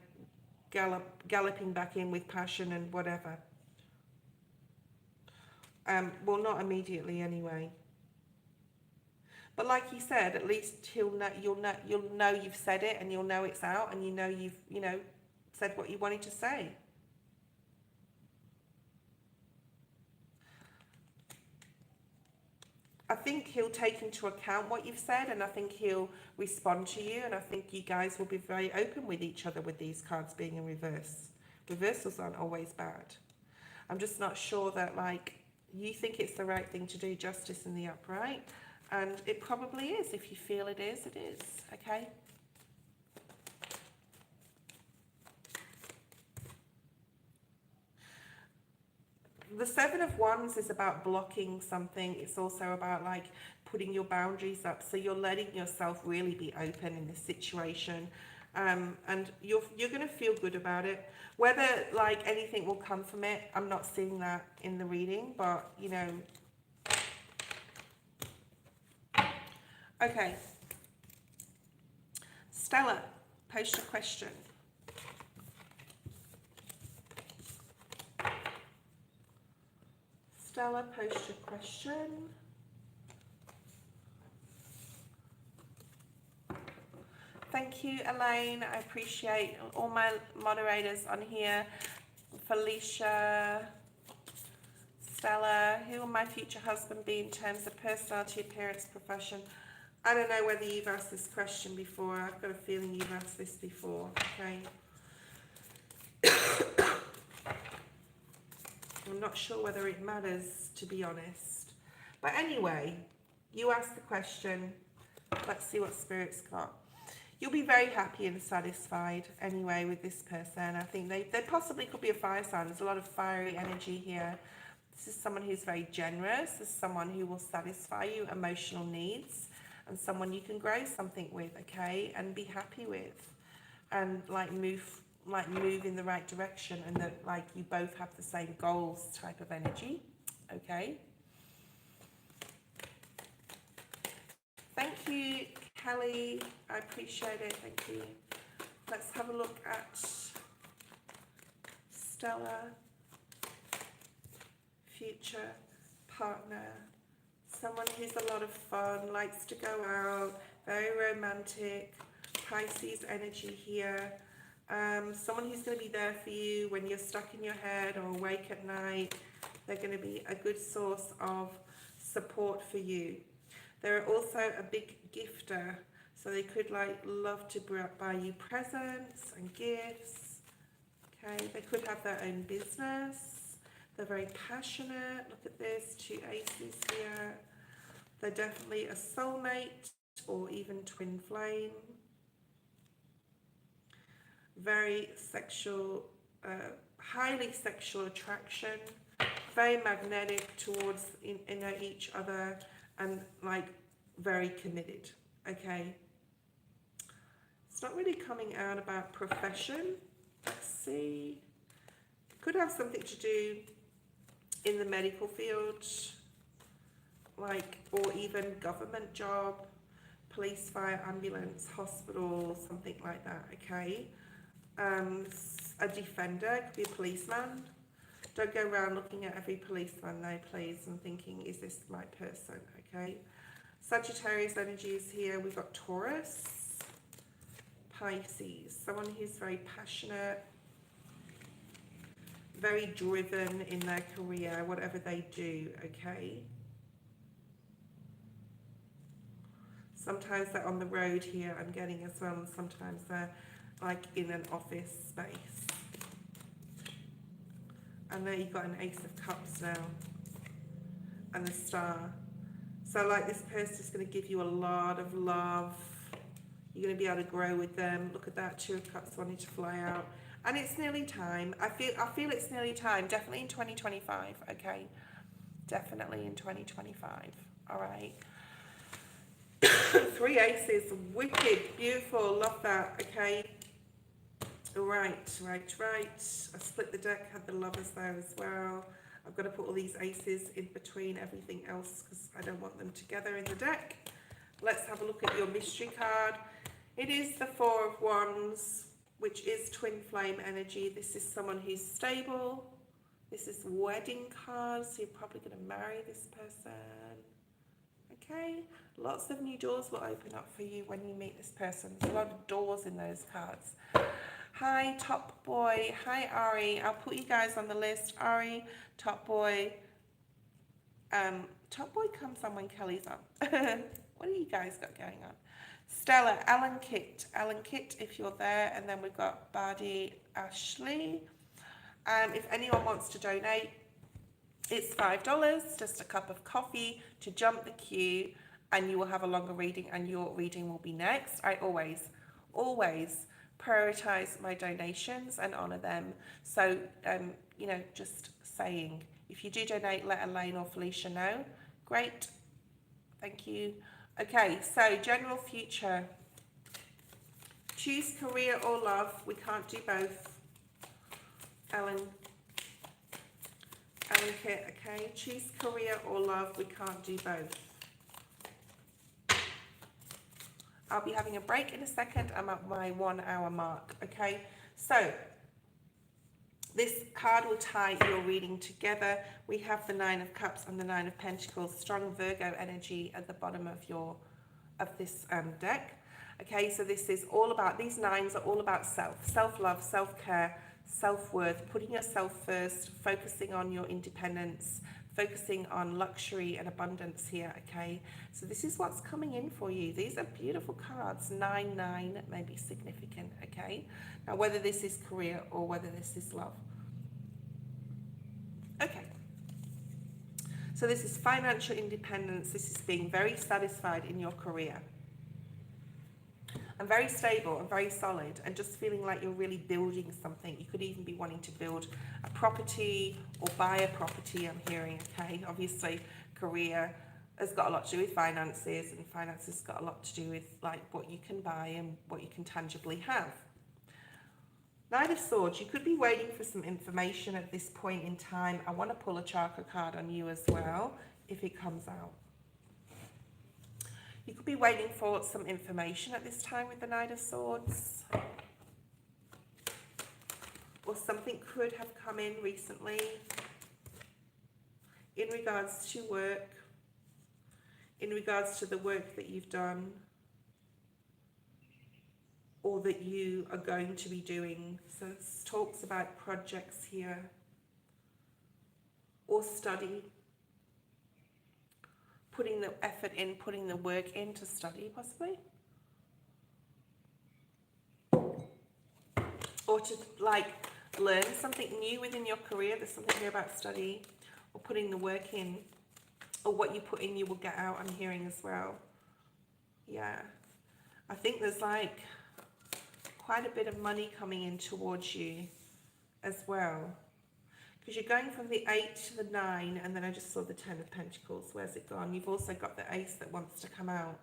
galloping back in with passion and whatever. Well, not immediately anyway. But like he said, at least you'll know you've said it, and you'll know it's out, and you've said what you wanted to say. I think he'll take into account what you've said, and I think he'll respond to you, and I think you guys will be very open with each other with these cards being in reverse. Reversals aren't always bad. I'm just not sure that, like, you think it's the right thing to do, Justice in the upright, and it probably is. If you feel it is, okay? The Seven of Wands is about blocking something. It's also about like putting your boundaries up. So you're letting yourself really be open in this situation. And you're going to feel good about it. Whether like anything will come from it, I'm not seeing that in the reading, but Okay. Stella, post a question. Stella, post your question. Thank you, Elaine. I appreciate all my moderators on here. Felicia, Stella, who will my future husband be in terms of personality, appearance, profession? I don't know whether you've asked this question before. I've got a feeling you've asked this before, okay? I'm not sure whether it matters, to be honest. But anyway, you asked the question. Let's see what Spirit's got. You'll be very happy and satisfied anyway with this person. I think they possibly could be a fire sign. There's a lot of fiery energy here. This is someone who's very generous. This is someone who will satisfy your emotional needs, and someone you can grow something with, okay, and be happy with, and like move in the right direction, and that like you both have the same goals type of energy, okay? Thank you, Kelly. I appreciate it. Thank you. Let's have a look at Stella. Future partner. Someone who's a lot of fun, likes to go out, very romantic. Pisces energy here. Someone who's going to be there for you when you're stuck in your head or awake at night. They're going to be a good source of support for you. They're also a big gifter, so they could like love to buy you presents and gifts. Okay, they could have their own business. They're very passionate. Look at this, 2 aces here. They're definitely a soulmate or even twin flame. Very sexual, highly sexual attraction. Very magnetic towards each other, and like very committed. Okay, it's not really coming out about profession. Let's see, could have something to do in the medical field, like, or even government job, police, fire, ambulance, hospital, something like that. Okay, a defender, could be a policeman. Don't go around looking at every policeman now, please, and thinking, is this my person? Okay. Sagittarius energy is here. We've got Taurus, Pisces, someone who's very passionate, very driven in their career, whatever they do. Okay. Sometimes they're on the road here, I'm getting as well, and sometimes they're like in an office space. And there you've got an Ace of Cups now, and the Star. So like this person is going to give you a lot of love. You're going to be able to grow with them. Look at that, 2 of Cups wanting to fly out. And it's nearly time. I feel it's nearly time. Definitely in 2025, okay? Definitely in 2025, all right? 3 aces, wicked, beautiful, love that, okay? Right. I split the deck, had the lovers there as well. I've got to put all these aces in between everything else because I don't want them together in the deck. Let's have a look at your mystery card. It is the 4 of Wands, which is twin flame energy. This is someone who's stable. This is wedding cards, so you're probably going to marry this person. Okay, lots of new doors will open up for you when you meet this person. There's a lot of doors in those cards. Hi, Top Boy. Hi, Ari. I'll put you guys on the list. Ari, Top Boy. Top Boy comes on when Kelly's on. What do you guys got going on? Stella, Alan Kit, if you're there. And then we've got Bardi, Ashley. If anyone wants to donate, it's $5, just a cup of coffee to jump the queue, and you will have a longer reading, and your reading will be next. I always prioritize my donations and honor them. So, you know, just saying, if you do donate, let Elaine or Felicia know. Great. Thank you. Okay, so general future. Choose career or love. We can't do both. Alan Kit, okay. Choose career or love. We can't do both. I'll be having a break in a second. I'm at my 1 hour mark, okay? So, this card will tie your reading together. We have the 9 of Cups and the 9 of Pentacles, strong Virgo energy at the bottom of this deck. Okay, so this is all about, these 9s are all about self-love, self-care, self-worth, putting yourself first, focusing on your independence, focusing on luxury and abundance here, okay? So this is what's coming in for you. These are beautiful cards. 9-9 may be significant, okay? Now, whether this is career or whether this is love. Okay. So this is financial independence. This is being very satisfied in your career. And very stable and very solid, and just feeling like you're really building something. You could even be wanting to build a property or buy a property, I'm hearing, okay? Obviously, career has got a lot to do with finances, and finances has got a lot to do with like what you can buy and what you can tangibly have. 9 of Swords, you could be waiting for some information at this point in time. I want to pull a chakra card on you as well, if it comes out. You could be waiting for some information at this time with the Knight of Swords. Or something could have come in recently in regards to work, in regards to the work that you've done or that you are going to be doing. So it talks about projects here or study. Putting the effort in, putting the work in to study, possibly. Or to, like, learn something new within your career. There's something here about study or putting the work in. Or what you put in, you will get out, I'm hearing as well. Yeah. I think there's, like, quite a bit of money coming in towards you as well. Because you're going from the 8 to the 9, and then I just saw the 10 of Pentacles. Where's it gone? You've also got the Ace that wants to come out.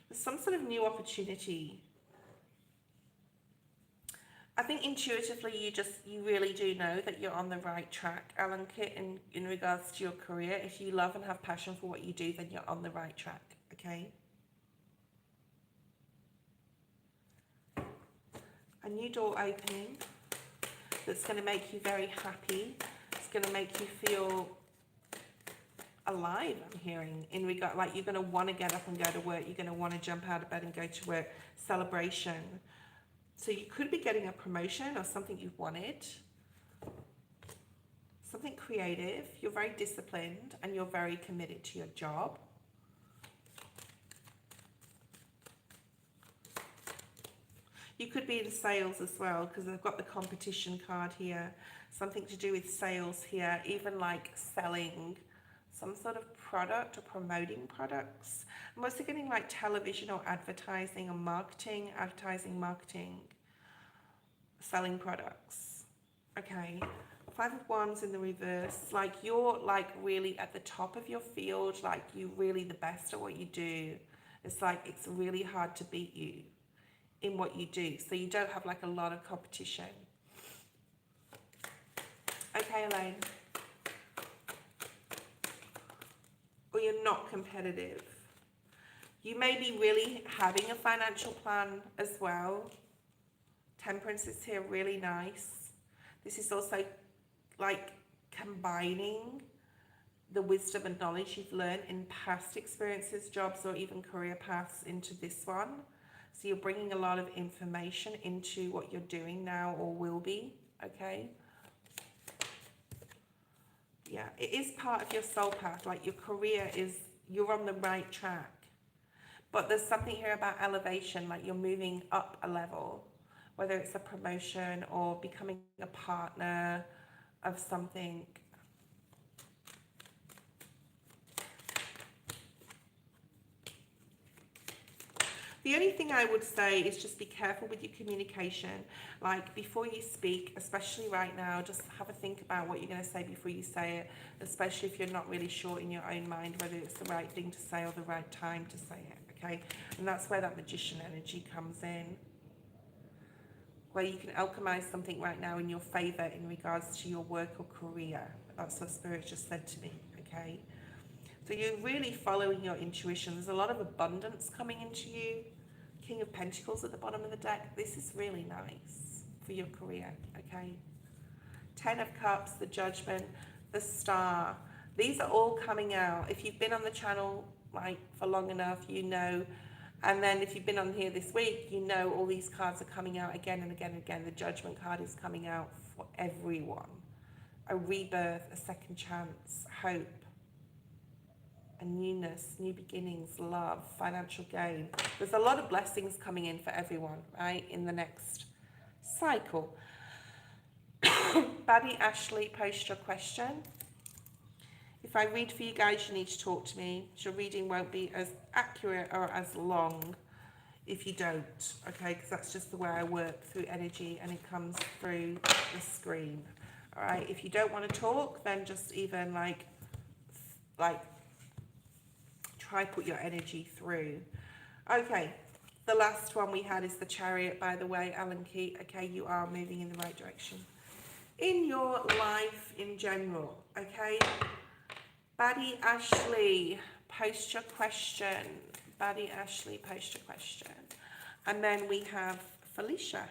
There's some sort of new opportunity. I think intuitively you really do know that you're on the right track, Alan Kit, in regards to your career. If you love and have passion for what you do, then you're on the right track, okay? A new door opening that's going to make you very happy. It's going to make you feel alive, I'm hearing, in regard, like you're going to want to get up and go to work. You're going to want to jump out of bed and go to work. Celebration. So you could be getting a promotion or something you've wanted. Something creative. You're very disciplined and you're very committed to your job. You could be in sales as well, because I've got the competition card here. Something to do with sales here, even like selling some sort of product or promoting products. I'm also getting like television or advertising or marketing, marketing, selling products. Okay, 5 of Wands in the reverse. Like you're like really at the top of your field, like you're really the best at what you do. It's like it's really hard to beat you in what you do, so you don't have like a lot of competition. Okay, Elaine. Or you're not competitive. You may be really having a financial plan as well. Temperance is here, really nice. This is also like combining the wisdom and knowledge you've learned in past experiences, jobs, or even career paths into this one. So you're bringing a lot of information into what you're doing now or will be, okay? Yeah, it is part of your soul path. Like your career is, you're on the right track. But there's something here about elevation, like you're moving up a level, whether it's a promotion or becoming a partner of something. The only thing I would say is just be careful with your communication. Like before you speak, especially right now, just have a think about what you're going to say before you say it, especially if you're not really sure in your own mind whether it's the right thing to say or the right time to say it, okay? And that's where that magician energy comes in, where you can alchemize something right now in your favor in regards to your work or career. That's what Spirit just said to me, okay? So you're really following your intuition. There's a lot of abundance coming into you. King of Pentacles at the bottom of the deck. This is really nice for your career, okay? 10 of Cups, the Judgment, the Star. These are all coming out. If you've been on the channel like for long enough, you know. And then if you've been on here this week, you know all these cards are coming out again and again and again. The Judgment card is coming out for everyone. A rebirth, a second chance, hope, a newness, new beginnings, love, financial gain. There's a lot of blessings coming in for everyone, right, in the next cycle. Baddie Ashley, post your question. If I read for you guys, you need to talk to me. Your reading won't be as accurate or as long if you don't, okay, because that's just the way I work through energy and it comes through the screen. All right, if you don't want to talk, then just even like try put your energy through. Okay, the last one we had is the Chariot, by the way, Alan Key. Okay, you are moving in the right direction in your life in general, okay? Baddie Ashley, post your question. Buddy Ashley, post a question. And then we have Felicia.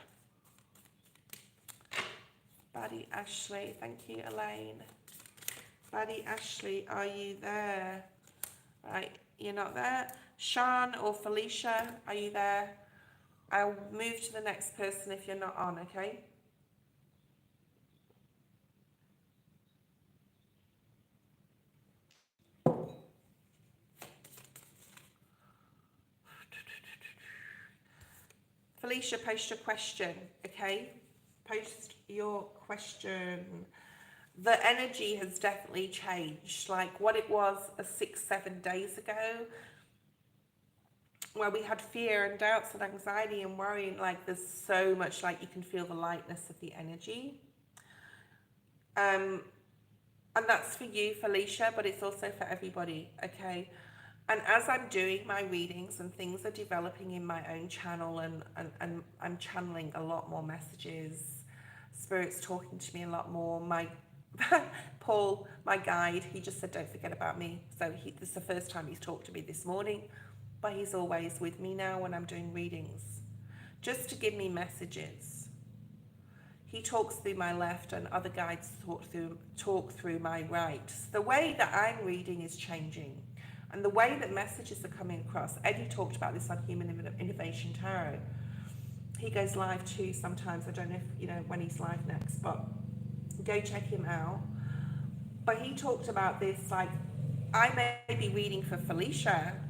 Buddy Ashley, thank you, Elaine. Buddy Ashley, are you there? Right, you're not there. Sean or Felicia, are you there? I'll move to the next person if you're not on, okay? Felicia, post your question, okay? Post your question. The energy has definitely changed. Like what it was 6-7 days ago, where we had fear and doubts and anxiety and worry, like there's so much, like you can feel the lightness of the energy. And that's for you, Felicia, but it's also for everybody, okay? And as I'm doing my readings and things are developing in my own channel, and I'm channeling a lot more messages, Spirit's talking to me a lot more. My Paul, my guide, he just said, don't forget about me. So this is the first time he's talked to me this morning, but he's always with me now when I'm doing readings, just to give me messages. He talks through my left and other guides talk through my right. The way that I'm reading is changing. And the way that messages are coming across, Eddie talked about this on Human Innovation Tarot. He goes live too sometimes. I don't know if, when he's live next, but go check him out. But he talked about this, like, I may be reading for Felicia,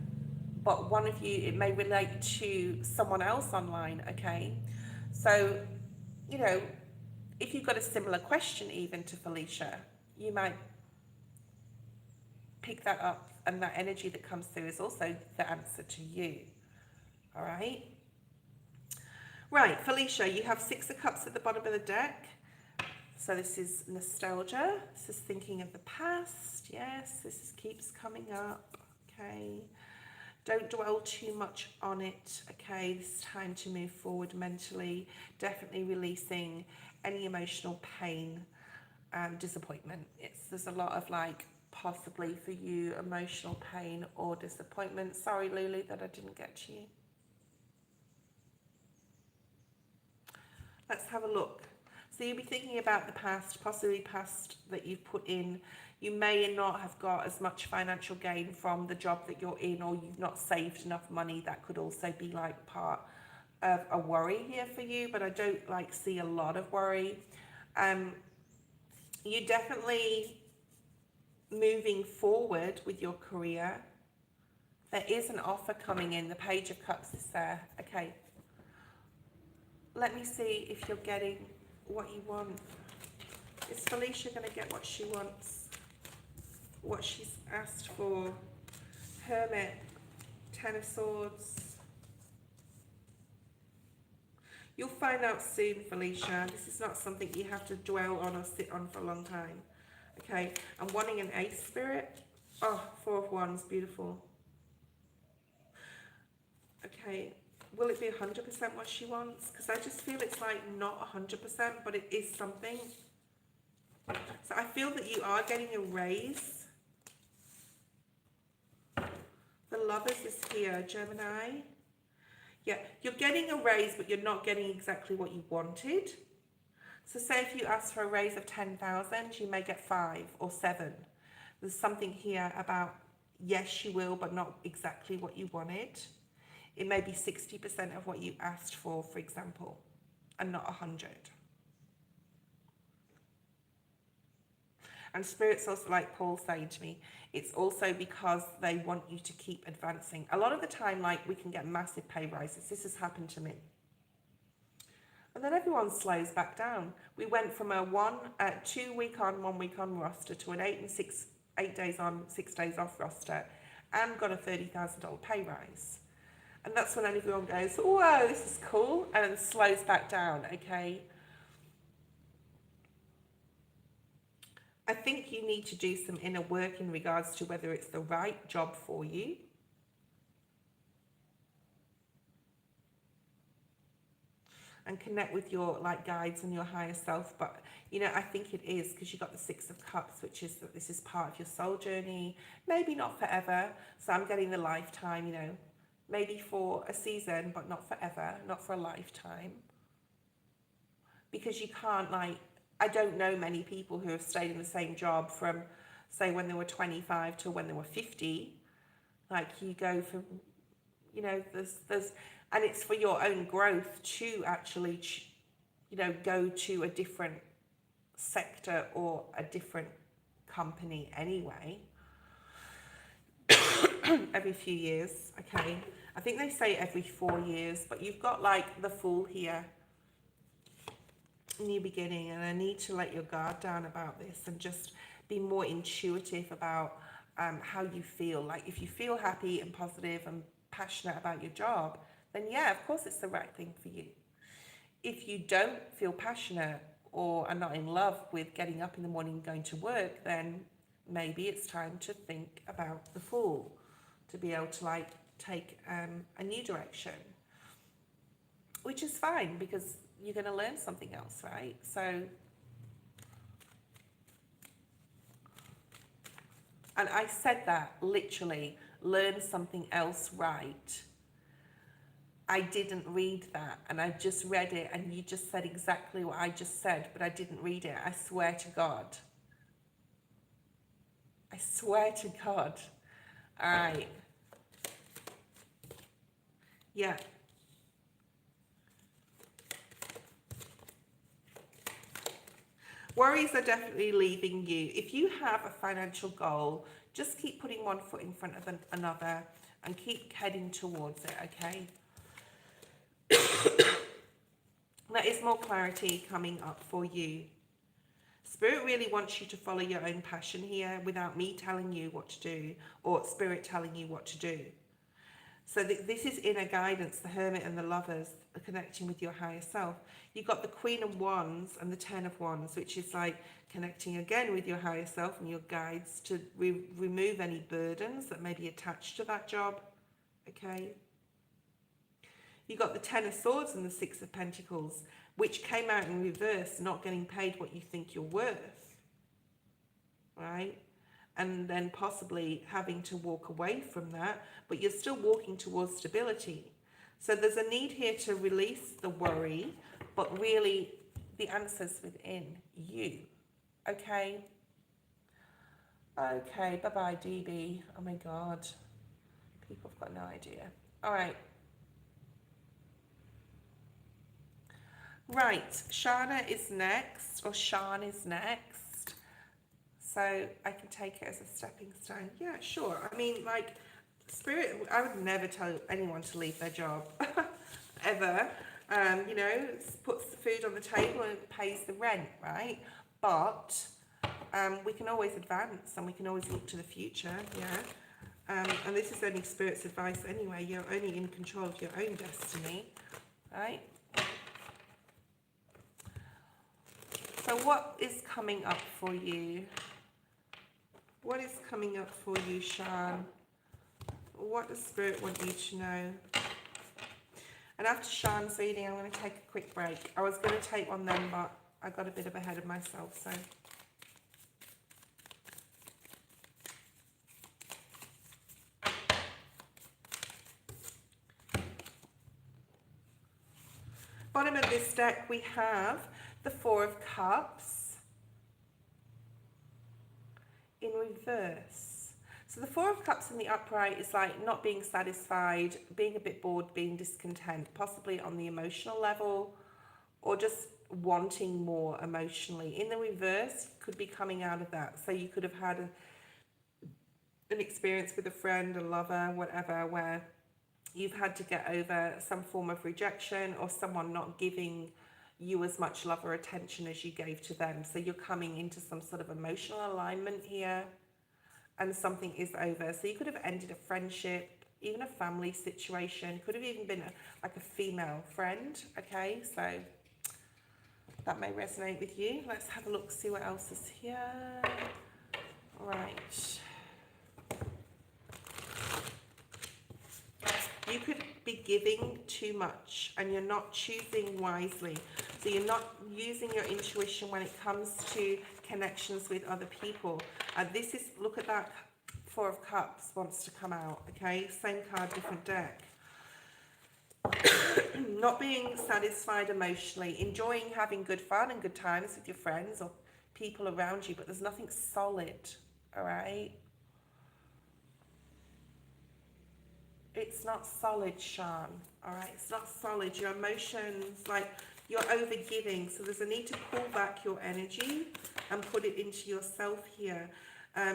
but one of you, it may relate to someone else online, okay? So, if you've got a similar question even to Felicia, you might pick that up, and that energy that comes through is also the answer to you. All right? Right, Felicia, you have 6 of Cups at the bottom of the deck. So this is nostalgia. This is thinking of the past. Yes, this keeps coming up. Okay. Don't dwell too much on it. Okay, this is time to move forward mentally. Definitely releasing any emotional pain and disappointment. There's a lot of possibly for you emotional pain or disappointment. Sorry, Lulu, that I didn't get to you. Let's have a look. So you'll be thinking about the past, possibly past that you've put in. You may not have got as much financial gain from the job that you're in, or you've not saved enough money. That could also be part of a worry here for you, but I don't see a lot of worry. You definitely moving forward with your career. There is an offer coming in. The Page of Cups is there. Okay. Let me see if you're getting what you want. Is Felicia going to get what she wants? What she's asked for? Hermit. 10 of Swords. You'll find out soon, Felicia. This is not something you have to dwell on or sit on for a long time. Okay, I'm wanting an Ace Spirit. Oh, 4 of Wands, beautiful. Okay, will it be 100% what she wants? Because I just feel it's not 100%, but it is something. So I feel that you are getting a raise. The Lovers is here, Gemini. Yeah, you're getting a raise, but you're not getting exactly what you wanted. So say if you ask for a raise of 10,000, you may get 5 or 7. There's something here about, yes, you will, but not exactly what you wanted. It may be 60% of what you asked for example, and not 100. And Spirit's also, like Paul saying to me, it's also because they want you to keep advancing. A lot of the time, we can get massive pay rises. This has happened to me. And then everyone slows back down. We went from a 2 week on, 1 week on roster to an 8 days on, 6 days off roster, and got a $30,000 pay rise. And that's when everyone goes, whoa, this is cool, and slows back down, okay? I think you need to do some inner work in regards to whether it's the right job for you. And connect with your guides and your higher self. But, I think it is, because you got the 6 of Cups, which is that this is part of your soul journey. Maybe not forever. So I'm getting the lifetime, maybe for a season, but not forever, not for a lifetime. Because you can't, like, I don't know many people who have stayed in the same job from, say, when they were 25 to when they were 50. Like, you go from, you know, there's, and it's for your own growth to actually, you know, go to a different sector or a different company anyway. Every few years, okay. I think they say every 4 years, but you've got like the Fool here, new beginning, and I need to let your guard down about this and just be more intuitive about how you feel. Like, if you feel happy and positive and passionate about your job, then yeah, of course it's the right thing for you. If you don't feel passionate or are not in love with getting up in the morning and going to work, then maybe it's time to think about the Fool, to be able to like take a new direction, which is fine because you're going to learn something else, right? So, and I said that literally, learn something else, right? I didn't read that, and I just read it, and you just said exactly what I just said, but I didn't read it. I swear to God. I swear to God. All right. Yeah. Worries are definitely leaving you. If you have a financial goal, just keep putting one foot in front of another and keep heading towards it, okay? There is more clarity coming up for you. Spirit really wants you to follow your own passion here without me telling you what to do or Spirit telling you what to do. So this is inner guidance, the Hermit and the Lovers are connecting with your higher self. You've got the Queen of Wands and the Ten of Wands, which is like connecting again with your higher self and your guides to remove any burdens that may be attached to that job, okay? You've got the Ten of Swords and the Six of Pentacles, which came out in reverse, not getting paid what you think you're worth, right? And then possibly having to walk away from that, but you're still walking towards stability. So there's a need here to release the worry, but really the answer's within you, okay? Okay, bye-bye, DB. Oh my God. People have got no idea. All right. Right, Shana is next, or Sean is next. So I can take it as a stepping stone. Yeah, sure. I mean, like, Spirit, I would never tell anyone to leave their job, ever. You know, puts the food on the table and pays the rent, right? But we can always advance and we can always look to the future, yeah. And this is only Spirit's advice anyway. You're only in control of your own destiny, right? So what is coming up for you? What is coming up for you, Sean? What does Spirit want you to know? And after Sean's reading, I'm going to take a quick break. I was going to take one then, but I got a bit of ahead of myself, so. Bottom of this deck, we have the Four of Cups in reverse. So the Four of Cups in the upright is like not being satisfied, being a bit bored, being discontent, possibly on the emotional level, or just wanting more emotionally. In the reverse, could be coming out of that. So you could have had an experience with a friend, a lover, whatever, where you've had to get over some form of rejection or someone not giving you as much love or attention as you gave to them. So you're coming into some sort of emotional alignment here and something is over. So you could have ended a friendship, even a family situation. Could have even been like a female friend, okay? So that may resonate with you. Let's have a look, see what else is here. Right. You could be giving too much and you're not choosing wisely. So you're not using your intuition when it comes to connections with other people. This is, look at that, Four of Cups wants to come out, okay? Same card, different deck. Not being satisfied emotionally, enjoying having good fun and good times with your friends or people around you, but there's nothing solid, all right? It's not solid, Sean, all right? It's not solid. Your emotions, like, you're overgiving, so there's a need to pull back your energy and put it into yourself here.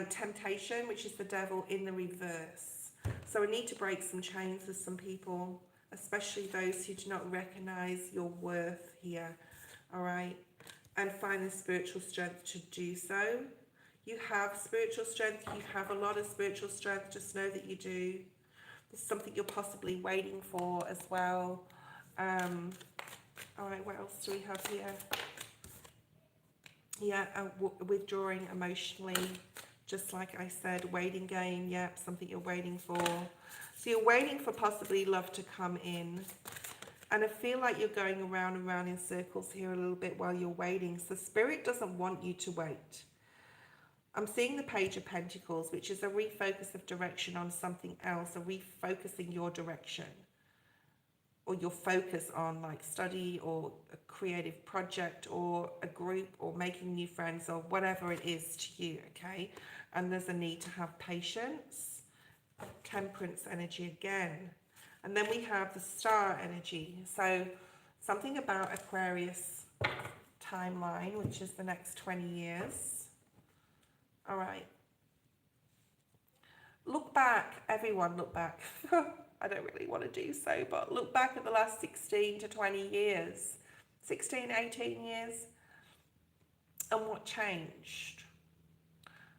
Temptation, which is the devil in the reverse. So I need to break some chains with some people, especially those who do not recognize your worth here, all right? And find the spiritual strength to do so. You have spiritual strength. You have a lot of spiritual strength. Just know that you do. There's something you're possibly waiting for as well. All right, what else do we have here? Yeah, withdrawing emotionally, just like I said, waiting game. Yep, something you're waiting for. So you're waiting for possibly love to come in. And I feel like you're going around and around in circles here a little bit while you're waiting. So Spirit doesn't want you to wait. I'm seeing the Page of Pentacles, which is a refocus of direction on something else, a refocusing your direction. Or your focus on like study or a creative project or a group or making new friends or whatever it is to you, okay? And there's a need to have patience, Temperance energy again. And then we have the Star energy. So something about Aquarius timeline, which is the next 20 years. All right. Look back, everyone look back. I don't really want to do so, but look back at the last 16 to 20 years, 16, 18 years, and what changed.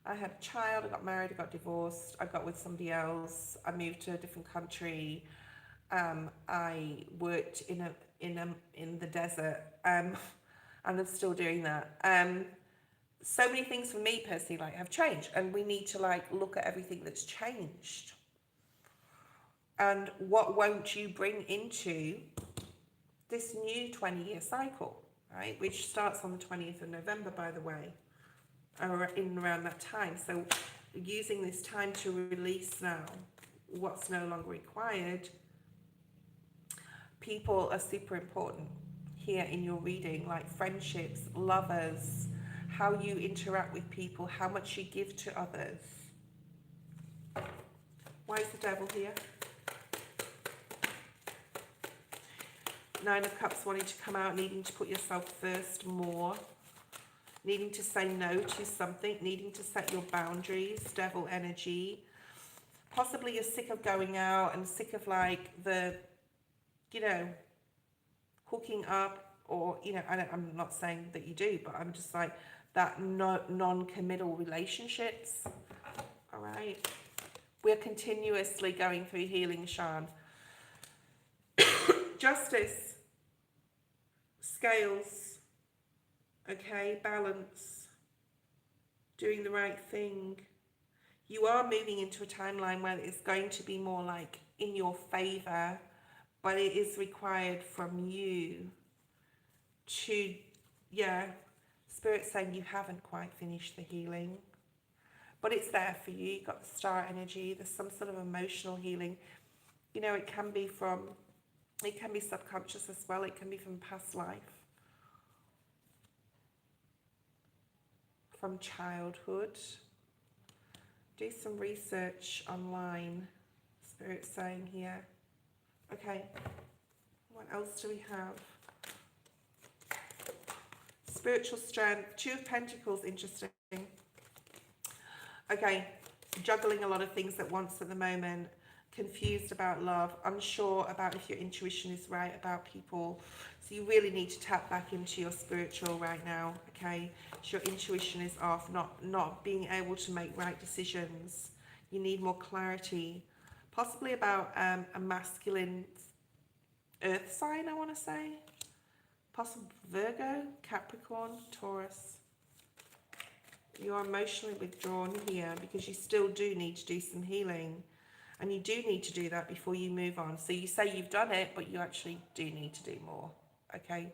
I had a child, I got married, I got divorced, I got with somebody else, I moved to a different country, I worked in the desert, and I'm still doing that. So many things for me personally like have changed, and we need to like look at everything that's changed. And what won't you bring into this new 20-year cycle, right? Which starts on the 20th of November, by the way, or in around that time. So using this time to release now what's no longer required. People are super important here in your reading, like friendships, lovers, how you interact with people, how much you give to others. Why is the devil here? Nine of Cups wanting to come out, needing to put yourself first more, needing to say no to something, needing to set your boundaries, devil energy. Possibly you're sick of going out and sick of like the, you know, hooking up, or, you know, I'm not saying that you do, but I'm just like that non-committal relationships. All right. We're continuously going through healing, Sean. Justice. Scales. Okay, balance. Doing the right thing. You are moving into a timeline where it's going to be more like in your favor, but it is required from you to, yeah, Spirit's saying you haven't quite finished the healing, but it's there for you. You've got the Star energy. There's some sort of emotional healing. You know, it can be subconscious as well. It can be from past life, from childhood. Do some research online, Spirit's saying here. Okay, what else do we have? Spiritual strength, Two of Pentacles, interesting. Okay, juggling a lot of things at once at the moment, confused about love, unsure about if your intuition is right about people. So you really need to tap back into your spiritual right now, okay? So your intuition is off, not being able to make right decisions. You need more clarity, possibly about a masculine earth sign, I want to say. Possible Virgo, Capricorn, Taurus. You're emotionally withdrawn here because you still do need to do some healing. And you do need to do that before you move on. So you say you've done it, but you actually do need to do more. Okay?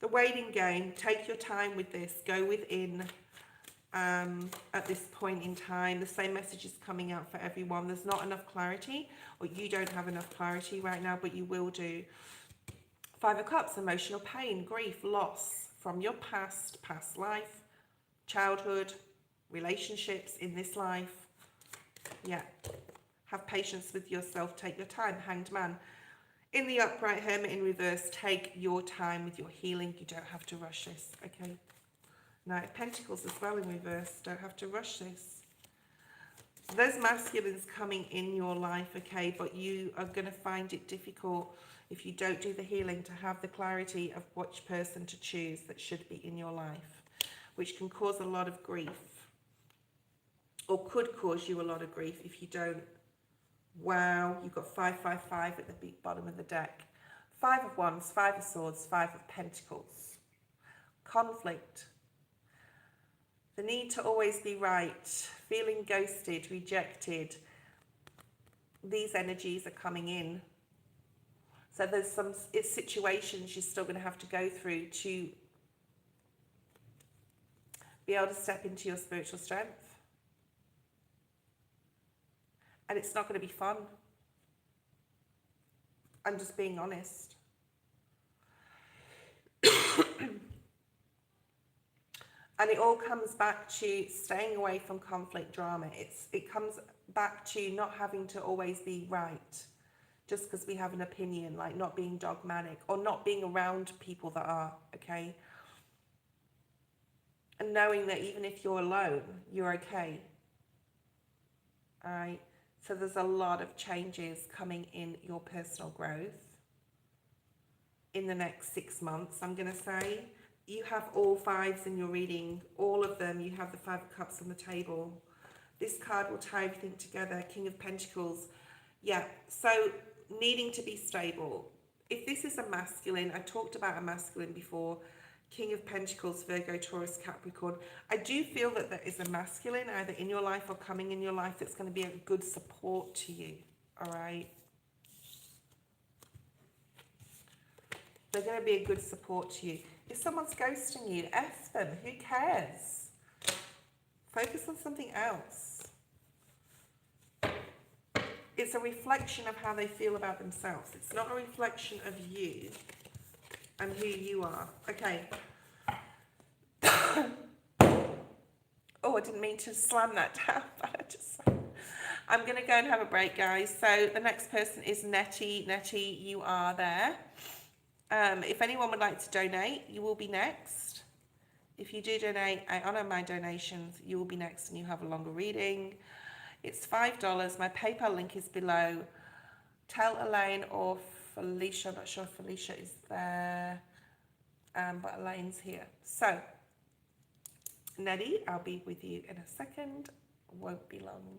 The waiting game. Take your time with this. Go within. at this point in time. The same message is coming out for everyone. There's not enough clarity, or you don't have enough clarity right now, but you will do. Five of Cups, emotional pain, grief, loss from your past life, childhood, relationships in this life. Yeah. Have patience with yourself. Take your time. Hanged Man. In the upright, Hermit in reverse. Take your time with your healing. You don't have to rush this, okay? Knight of Pentacles as well in reverse. Don't have to rush this. There's masculines coming in your life, okay? But you are going to find it difficult if you don't do the healing to have the clarity of which person to choose that should be in your life, which can cause a lot of grief, or could cause you a lot of grief if you don't. Wow, you've got 555 at the bottom of the deck. Five of Wands, Five of Swords, Five of Pentacles. Conflict. The need to always be right. Feeling ghosted, rejected. These energies are coming in. So there's some situations you're still going to have to go through to be able to step into your spiritual strength. And it's not going to be fun. I'm just being honest. And it all comes back to staying away from conflict drama. It comes back to not having to always be right just because we have an opinion, like not being dogmatic or not being around people that are, okay? And knowing that even if you're alone, you're okay. All right? So there's a lot of changes coming in your personal growth in the next 6 months, I'm going to say. You have all fives in your reading, all of them. You have the Five of Cups on the table. This card will tie everything together. King of Pentacles. Yeah, so needing to be stable. If this is a masculine, I talked about a masculine before, King of Pentacles, Virgo, Taurus, Capricorn. I do feel that there is a masculine either in your life or coming in your life that's going to be a good support to you, all right? They're going to be a good support to you. If someone's ghosting you, F them. Who cares? Focus on something else. It's a reflection of how they feel about themselves. It's not a reflection of you and who you are. Okay. Oh, I didn't mean to slam that down, but I'm going to go and have a break, guys. So the next person is Netty. Netty, you are there. If anyone would like to donate, you will be next. If you do donate, I honour my donations. You will be next and you have a longer reading. It's $5. My PayPal link is below. Tell Elaine or Felicia. I'm not sure if Felicia is there, but Elaine's here. So, Netty, I'll be with you in a second. Won't be long.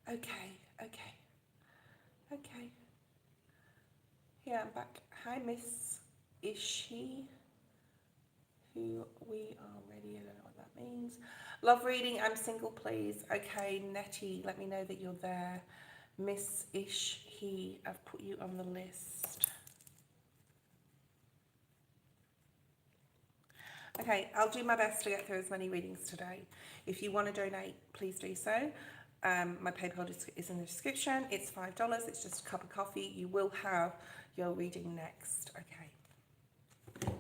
Okay, okay, okay. Yeah, I'm back. Hi, Miss. Is she who we are ready? I don't know what that means. Love reading. I'm single, please. Okay, Netty, let me know that you're there. Miss Ish, he, I've put you on the list. Okay, I'll do my best to get through as many readings today. If you want to donate, please do so. My PayPal is in the description. It's $5. It's just a cup of coffee. You will have your reading next. Okay.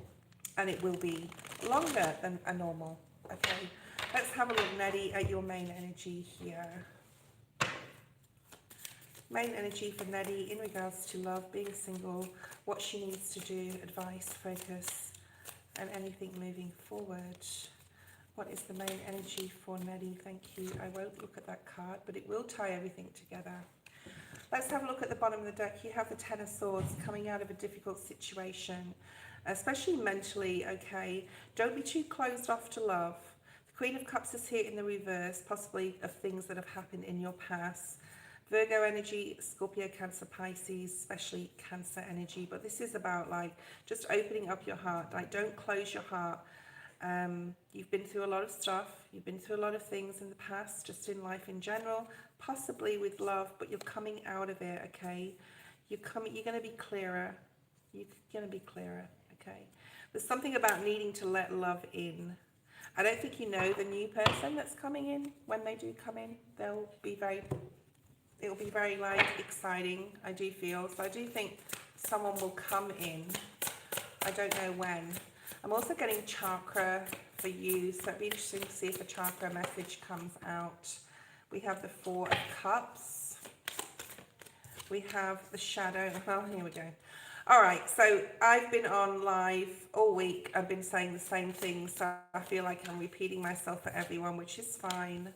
And it will be longer than a normal. Okay. Let's have a look, Netty, at your main energy here. Main energy for Netty in regards to love, being single, what she needs to do, advice, focus, and anything moving forward. What is the main energy for Netty? Thank you. I won't look at that card, but it will tie everything together. Let's have a look at the bottom of the deck. You have the Ten of Swords coming out of a difficult situation, especially mentally, okay? Don't be too closed off to love. The Queen of Cups is here in the reverse, possibly of things that have happened in your past. Virgo energy, Scorpio, Cancer, Pisces, especially Cancer energy. But this is about like just opening up your heart. Like don't close your heart. You've been through a lot of stuff. You've been through a lot of things in the past, just in life in general, possibly with love, but you're coming out of it, okay? You're going to be clearer. You're going to be clearer, okay? There's something about needing to let love in. I don't think you know the new person that's coming in. When they do come in, it'll be very like exciting, I do feel. So I do think someone will come in. I don't know when. I'm also getting chakra for you, so it'd be interesting to see if a chakra message comes out. We have the Four of Cups. We have the Shadow. Oh, here we go. All right, so I've been on live all week. I've been saying the same thing, so I feel like I'm repeating myself for everyone, which is fine.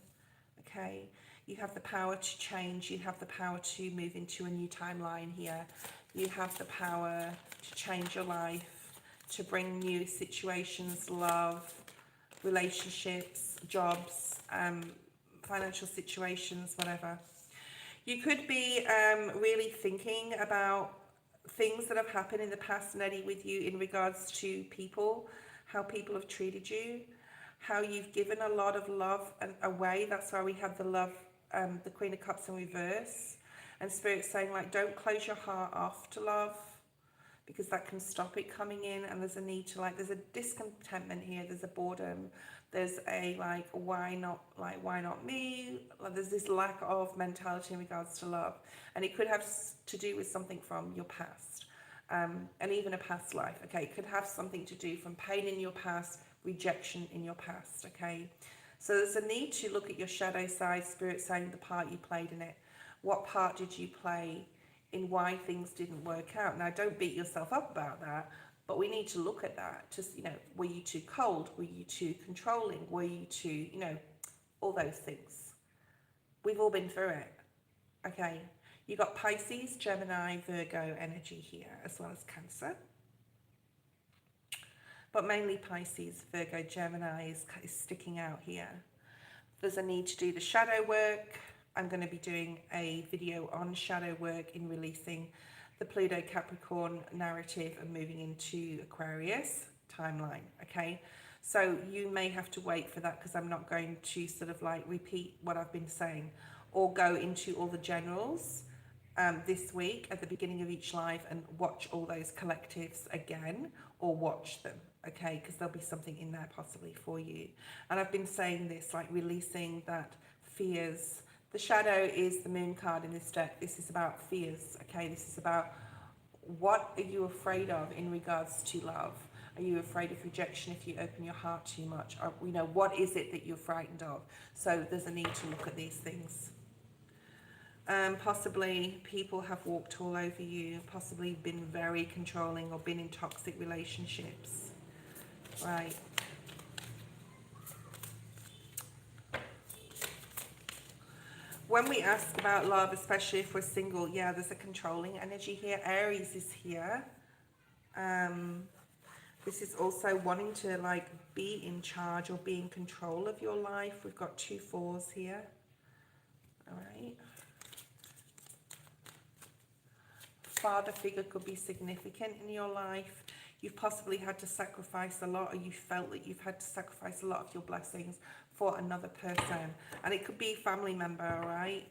Okay, you have the power to change. You have the power to move into a new timeline here. You have the power to change your life, to bring new situations, love, relationships, jobs, financial situations, whatever. You could be really thinking about things that have happened in the past, Netty, with you in regards to people, how people have treated you, how you've given a lot of love away. That's why we have the love, the Queen of Cups in reverse. And Spirit saying, like, don't close your heart off to love, because that can stop it coming in. And there's a need to, like, there's a discontentment here. There's a boredom. There's a, like, why not me? Like, there's this lack of mentality in regards to love. And it could have to do with something from your past, and even a past life. Okay, it could have something to do from pain in your past, rejection in your past. Okay, so there's a need to look at your shadow side, Spirit saying the part you played in it. What part did you play in why things didn't work out? Now, don't beat yourself up about that, but we need to look at that. Just, were you too cold? Were you too controlling? Were you too, all those things? We've all been through it. Okay, you got Pisces, Gemini, Virgo energy here, as well as Cancer. But mainly Pisces, Virgo, Gemini is sticking out here. There's a need to do the shadow work. I'm going to be doing a video on shadow work in releasing the Pluto Capricorn narrative and moving into Aquarius timeline. Okay, so you may have to wait for that, because I'm not going to sort of like repeat what I've been saying or go into all the generals this week at the beginning of each live and watch all those collectives again, or watch them, okay, because there'll be something in there possibly for you. And I've been saying this, like releasing that fears. The shadow is the moon card in this deck. This is about fears, okay? This is about what are you afraid of in regards to love? Are you afraid of rejection if you open your heart too much? Or, what is it that you're frightened of? So there's a need to look at these things. Possibly people have walked all over you, possibly been very controlling or been in toxic relationships, right? When we ask about love, especially if we're single, yeah, there's a controlling energy here. Aries is here. This is also wanting to like be in charge or be in control of your life. We've got 2 4s here. All right. father figure could be significant in your life. You've possibly had to sacrifice a lot, or you felt that you've had to sacrifice a lot of your blessings for another person. And it could be a family member, all right?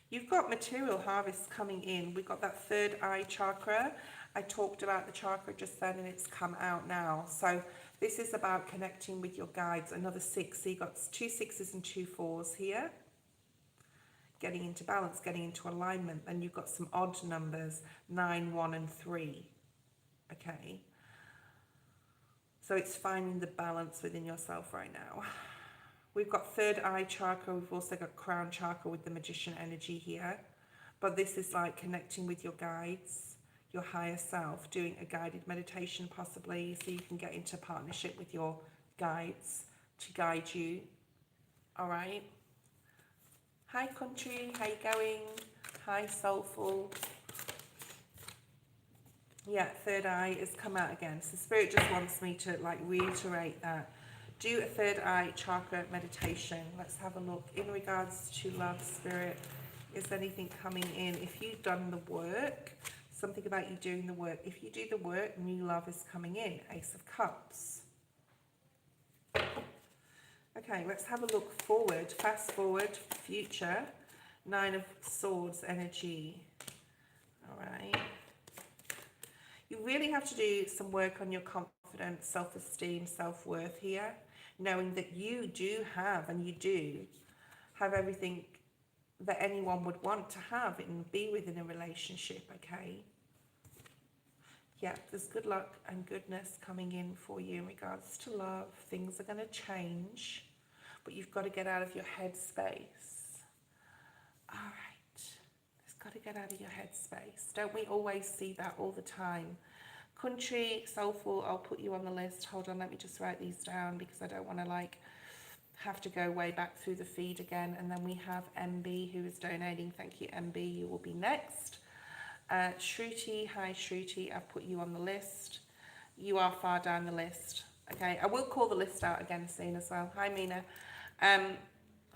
You've got material harvests coming in. We've got that third eye chakra. I talked about the chakra just then and it's come out now. So this is about connecting with your guides. Another 6. So you've got 2 6s and 2 4s here. Getting into balance, getting into alignment. Then you've got some odd numbers, 9, 1 and 3. Okay. So it's finding the balance within yourself right now. We've got third eye chakra. We've also got crown chakra with the magician energy here. But this is like connecting with your guides, your higher self, doing a guided meditation possibly, so you can get into partnership with your guides to guide you. All right. Hi country, how you going? Hi soulful. Yeah, third eye has come out again. So spirit just wants me to like reiterate that. Do a third eye chakra meditation. Let's have a look. In regards to love, spirit, is anything coming in? If you've done the work, something about you doing the work. If you do the work, new love is coming in. Ace of Cups. Okay, let's have a look forward. Fast forward, future. 9 of Swords energy. All right. You really have to do some work on your confidence, self-esteem, self-worth here. Knowing that you do have, and you do have everything that anyone would want to have and be within a relationship, okay? Yeah, there's good luck and goodness coming in for you in regards to love. Things are going to change, but you've got to get out of your head space. All right, it's got to get out of your head space. Don't we always see that all the time? Country, soulful, I'll put you on the list. Hold on, let me just write these down because I don't want to like have to go way back through the feed again. And then we have MB who is donating. Thank you, MB. You will be next. Shruti, hi Shruti, I've put you on the list. You are far down the list. Okay, I will call the list out again soon as well. Hi Mina.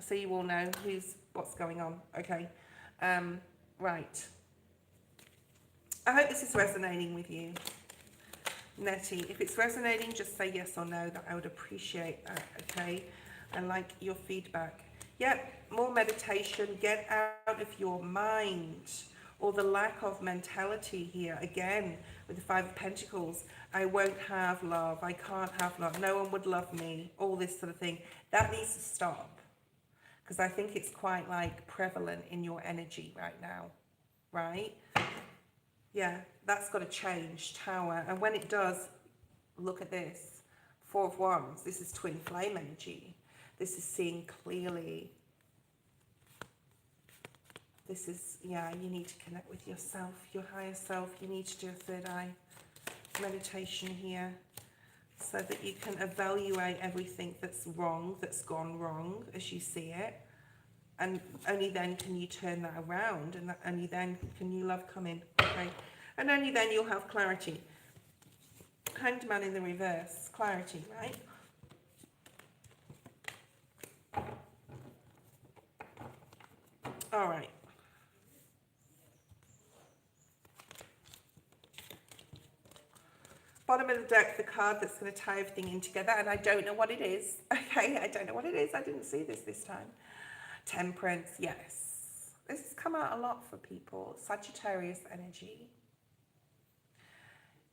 So you all know what's going on. Okay, right. I hope this is resonating with you. Netty, if it's resonating, just say yes or no. That I would appreciate that, okay? And like your feedback. Yep, more meditation. Get out of your mind or the lack of mentality here. Again, with the 5 of Pentacles, I won't have love. I can't have love. No one would love me. All this sort of thing. That needs to stop because I think it's quite like prevalent in your energy right now, right? Yeah, that's got to change, Tower. And when it does, look at this. 4 of Wands. This is twin flame energy. This is seeing clearly. This is, yeah, you need to connect with yourself, your higher self. You need to do a third eye meditation here so that you can evaluate everything that's wrong, that's gone wrong as you see it. And only then can you turn that around, and only then can new love come in, okay? And only then you'll have clarity. Hanged Man in the reverse, clarity, right? All right. Bottom of the deck, the card that's going to tie everything in together, and I don't know what it is, okay? I don't know what it is. I didn't see this time. Temperance, yes. This has come out a lot for people. Sagittarius energy.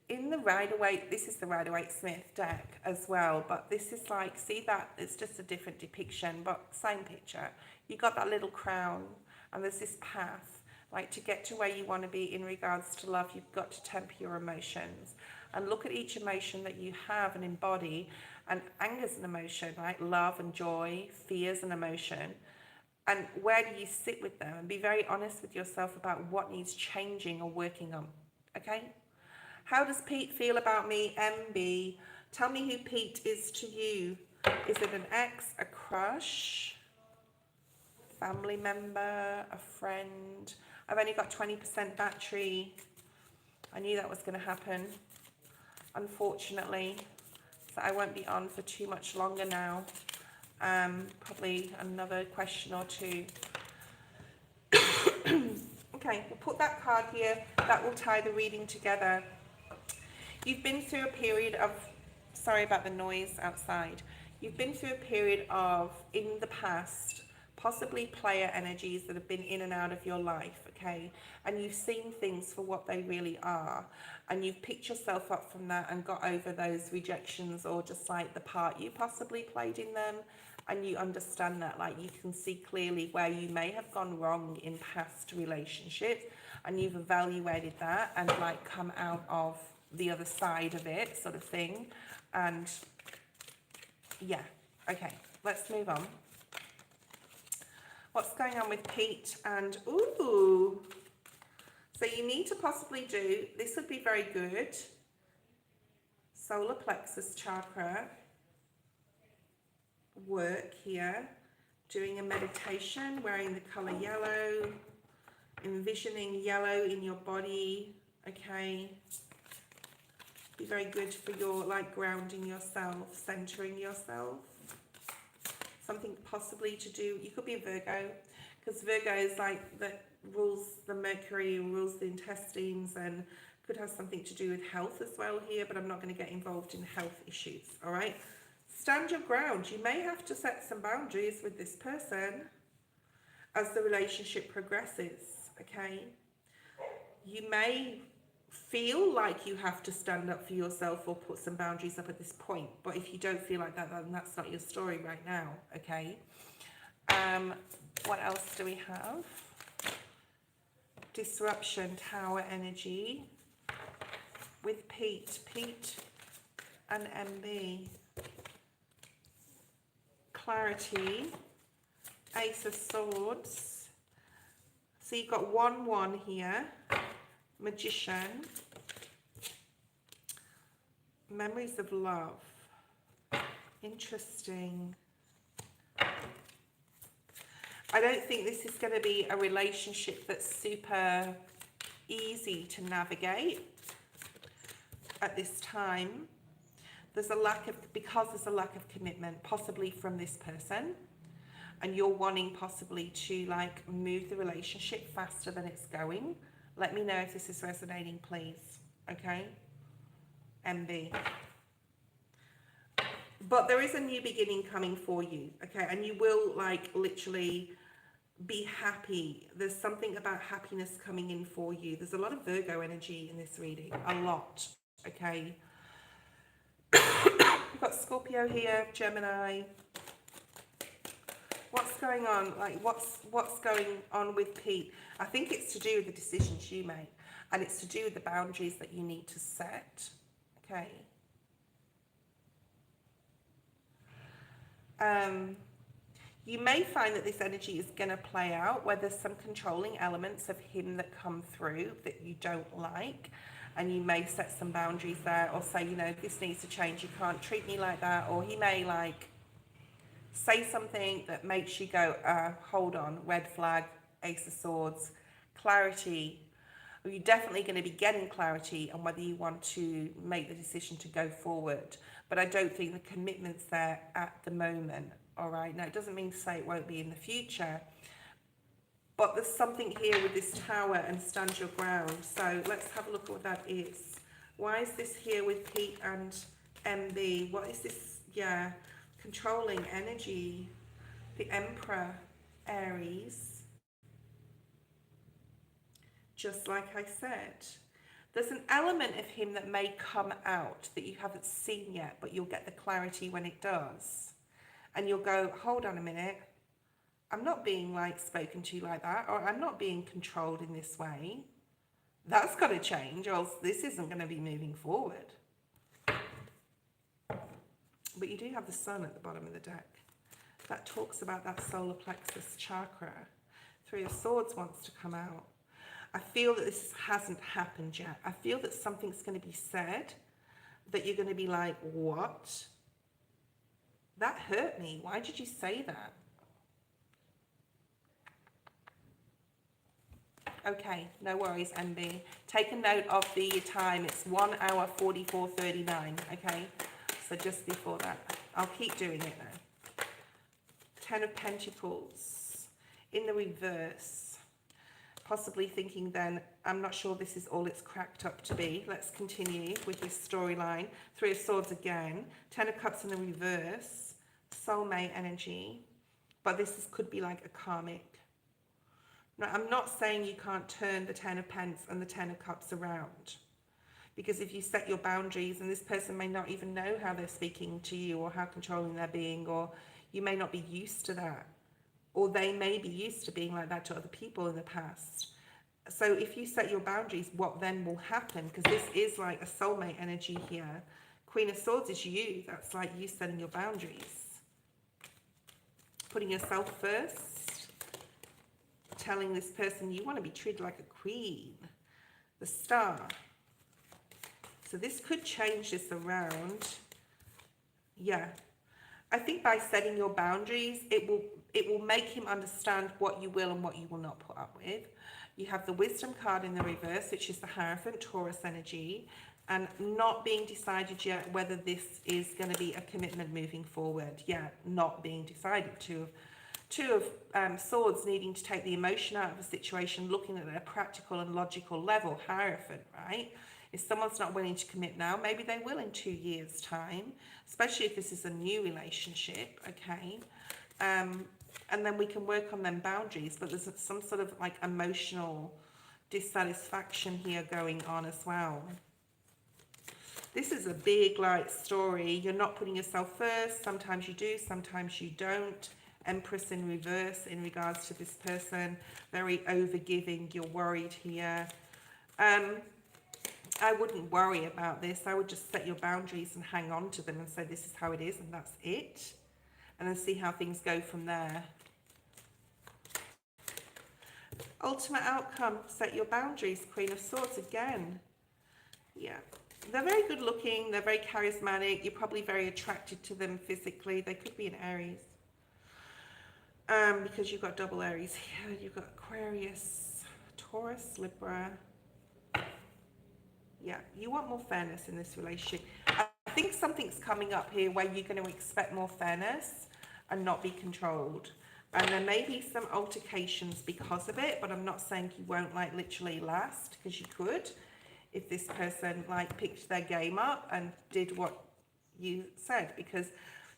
In the Rider-Waite, this is the Rider-Waite-Smith deck as well, but this is like, see that? It's just a different depiction, but same picture. You got that little crown, and there's this path. Like, to get to where you want to be in regards to love, you've got to temper your emotions. And look at each emotion that you have and embody. And anger's an emotion, right? Love and joy, fear's an emotion. And where do you sit with them? And be very honest with yourself about what needs changing or working on, okay? How does Pete feel about me? MB. Tell me who Pete is to you. Is it an ex, a crush, family member, a friend? I've only got 20% battery. I knew that was going to happen, unfortunately. So I won't be on for too much longer now. Probably another question or two. Okay, we'll put that card here. That will tie the reading together. You've been through a period of, sorry about the noise outside. You've been through a period of, in the past, possibly player energies that have been in and out of your life, okay? And you've seen things for what they really are. And you've picked yourself up from that and got over those rejections or just like the part you possibly played in them. And you understand that, like you can see clearly where you may have gone wrong in past relationships. And you've evaluated that and like come out of the other side of it, sort of thing. And yeah, okay, let's move on. What's going on with Pete? And ooh, so you need to possibly do, this would be very good, solar plexus chakra work here, doing a meditation, wearing the color yellow, envisioning yellow in your body, okay? Be very good for your, like, grounding yourself, centering yourself. Something possibly to do, you could be a Virgo, because Virgo is like that rules the Mercury, rules the intestines, and could have something to do with health as well here, but I'm not going to get involved in health issues, all right? Stand your ground. You may have to set some boundaries with this person as the relationship progresses, okay? You may feel like you have to stand up for yourself or put some boundaries up at this point, but if you don't feel like that, then that's not your story right now, okay? What else do we have? Disruption, Tower energy with Pete and MB. Clarity, Ace of Swords. So you've got 1-1 here. Magician, memories of love. Interesting. I don't think this is going to be a relationship that's super easy to navigate at this time. There's a lack of, because there's a lack of commitment, possibly from this person, and you're wanting possibly to like move the relationship faster than it's going. Let me know if this is resonating, please. Okay? MB. But there is a new beginning coming for you, okay? And you will like literally be happy. There's something about happiness coming in for you. There's a lot of Virgo energy in this reading, a lot, okay? We've got Scorpio here, Gemini. What's going on? Like, what's going on with Pete? I think it's to do with the decisions you make, and it's to do with the boundaries that you need to set, okay? You may find that this energy is going to play out where there's some controlling elements of him that come through that you don't like, and you may set some boundaries there or say, you know, this needs to change, you can't treat me like that. Or he may like say something that makes you go, hold on, red flag, Ace of Swords, clarity. You're definitely going to be getting clarity on whether you want to make the decision to go forward. But I don't think the commitment's there at the moment, all right? Now, it doesn't mean to say it won't be in the future, but there's something here with this Tower and stand your ground. So let's have a look at what that is. Why is this here with Pete and MB? What is this? Yeah, controlling energy. The Emperor, Aries. Just like I said, there's an element of him that may come out that you haven't seen yet, but you'll get the clarity when it does. And you'll go, hold on a minute, I'm not being like spoken to like that, or I'm not being controlled in this way. That's got to change, or else this isn't going to be moving forward. But you do have the Sun at the bottom of the deck. That talks about that solar plexus chakra. Three of Swords wants to come out. I feel that this hasn't happened yet. I feel that something's going to be said that you're going to be like, what? That hurt me. Why did you say that? Okay, no worries, MB. Take a note of the time. It's 1 hour 44:39, okay? So just before that. I'll keep doing it now. 10 of Pentacles in the reverse. possibly thinking then, I'm not sure this is all it's cracked up to be. Let's continue with this storyline. Three of Swords again, Ten of Cups in the reverse, soulmate energy, but could be like a karmic. Now, I'm not saying you can't turn the Ten of Pence and the Ten of Cups around, because if you set your boundaries, and this person may not even know how they're speaking to you or how controlling they're being, or you may not be used to that, or they may be used to being like that to other people in the past. So if you set your boundaries, what then will happen? Because this is like a soulmate energy here. Queen of Swords is you. That's like you setting your boundaries, putting yourself first, telling this person you want to be treated like a queen. The Star. So this could change this around. Yeah. I think by setting your boundaries, it will make him understand what you will and what you will not put up with. You have the Wisdom card in the reverse, which is the Hierophant, Taurus energy, and not being decided yet whether this is going to be a commitment moving forward. Yeah, not being decided. Two of Swords needing to take the emotion out of the situation, looking at a practical and logical level. Hierophant, right? If someone's not willing to commit now, maybe they will in 2 years' time, especially if this is a new relationship, okay? And then we can work on them boundaries, but there's some sort of like emotional dissatisfaction here going on as well. This is a big light story. You're not putting yourself first. Sometimes you do, sometimes you don't. Empress in reverse in regards to this person. Very overgiving. You're worried here. I wouldn't worry about this. I would just set your boundaries and hang on to them and say this is how it is and that's it. And then see how things go from there. Ultimate outcome, set your boundaries. Queen of Swords again. Yeah. They're very good looking. They're very charismatic. You're probably very attracted to them physically. They could be an Aries. Because you've got double Aries here. You've got Aquarius, Taurus, Libra. Yeah, you want more fairness in this relationship. I think something's coming up here where you're going to expect more fairness and not be controlled. And there may be some altercations because of it, but I'm not saying you won't like literally last, because you could if this person like picked their game up and did what you said, because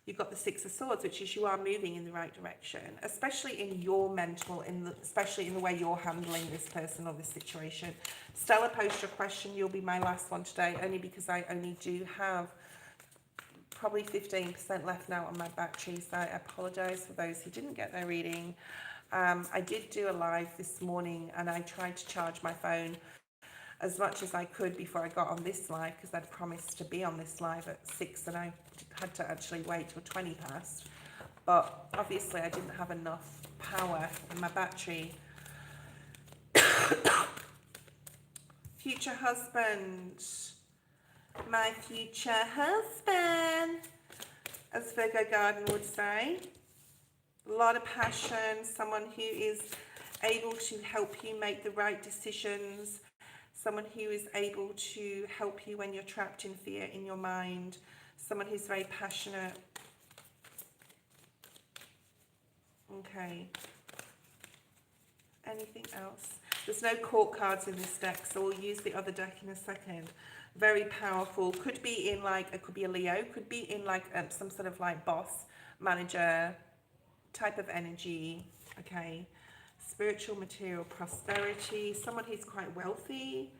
you've got the Six of Swords, which is you are moving in the right direction, especially in your mental, especially in the way you're handling this person or this situation. Stella, post your question. You'll be my last one today, only because I only do have probably 15% left now on my battery, so I apologise for those who didn't get their reading. I did do a live this morning, and I tried to charge my phone as much as I could before I got on this live, because I'd promised to be on this live at 6 and I had to actually wait till 20 past. But obviously I didn't have enough power in my battery. Future husband. My future husband, as Virgo Garden would say. A lot of passion, someone who is able to help you make the right decisions, someone who is able to help you when you're trapped in fear in your mind, someone who's very passionate. Okay. Anything else? There's no court cards in this deck, so we'll use the other deck in a second. Very powerful. Could be in like, it could be a Leo, could be in like some sort of like boss, manager type of energy. Okay. Spiritual, material, prosperity. Someone who's quite wealthy.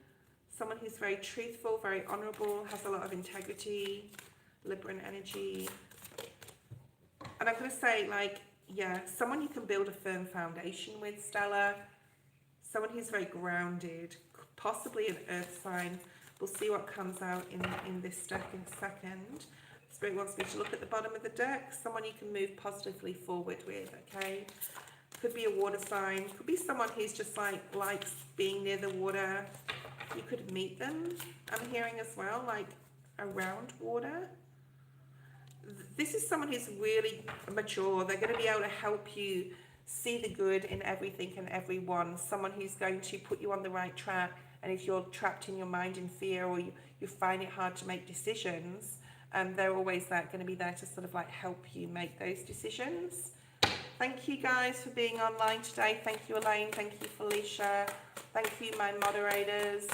Someone who's very truthful, very honourable, has a lot of integrity. Libran energy. And I'm going to say, like, yeah, someone you can build a firm foundation with, Stella. Someone who's very grounded, possibly an earth sign. We'll see what comes out in this deck in a second. Spirit wants me to look at the bottom of the deck. Someone you can move positively forward with, okay? Could be a water sign. Could be someone who's just like likes being near the water. You could meet them, I'm hearing as well, like around water. This is someone who's really mature. They're going to be able to help you see the good in everything and everyone. Someone who's going to put you on the right track. And if you're trapped in your mind in fear, or you find it hard to make decisions, they're always going to be there to sort of like help you make those decisions. Thank you guys for being online today. Thank you, Elaine. Thank you, Felicia. Thank you, my moderators.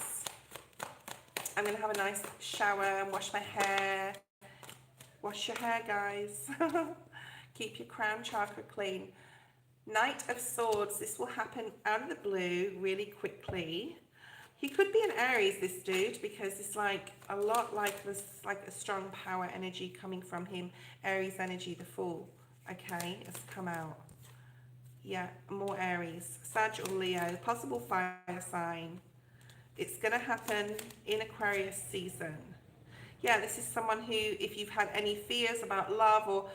I'm going to have a nice shower and wash my hair. Wash your hair, guys. Keep your crown chakra clean. Knight of Swords. This will happen out of the blue really quickly. He could be an Aries, this dude, because it's like a lot like this, like a strong power energy coming from him. Aries energy, the Fool. Okay, it's come out. Yeah, more Aries. Sag or Leo. Possible fire sign. It's going to happen in Aquarius season. Yeah, this is someone who, if you've had any fears about love or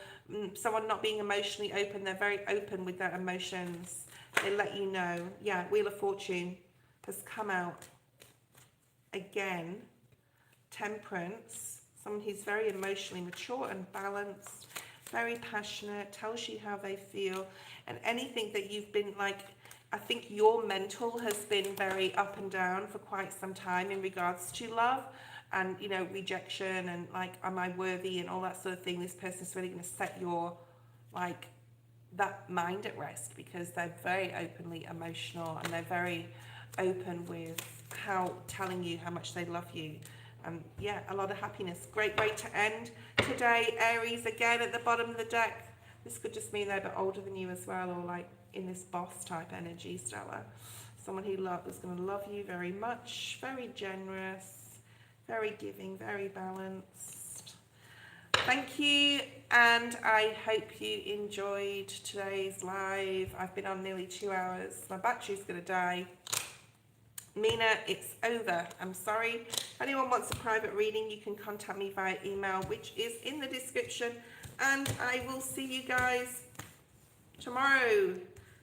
someone not being emotionally open, they're very open with their emotions. They let you know. Yeah, Wheel of Fortune has come out again. Temperance, someone who's very emotionally mature and balanced, very passionate, tells you how they feel, and anything that you've been like, I think your mental has been very up and down for quite some time in regards to love and, you know, rejection and like, am I worthy and all that sort of thing. This person's really going to set your, like, that mind at rest, because they're very openly emotional and they're very open with how telling you how much they love you. Yeah, a lot of happiness. Great way to end today. Aries again at the bottom of the deck. This could just mean they're a bit older than you as well, or like in this boss type energy, Stella. Someone who is going to love you very much, very generous, very giving, very balanced. Thank you, and I hope you enjoyed today's live. I've been on nearly 2 hours. My battery's going to die. Mina, it's over. I'm sorry. If anyone wants a private reading, you can contact me via email, which is in the description. And I will see you guys tomorrow,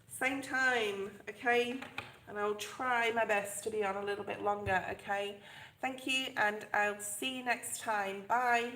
same time, okay? And I'll try my best to be on a little bit longer, okay? Thank you, and I'll see you next time. Bye.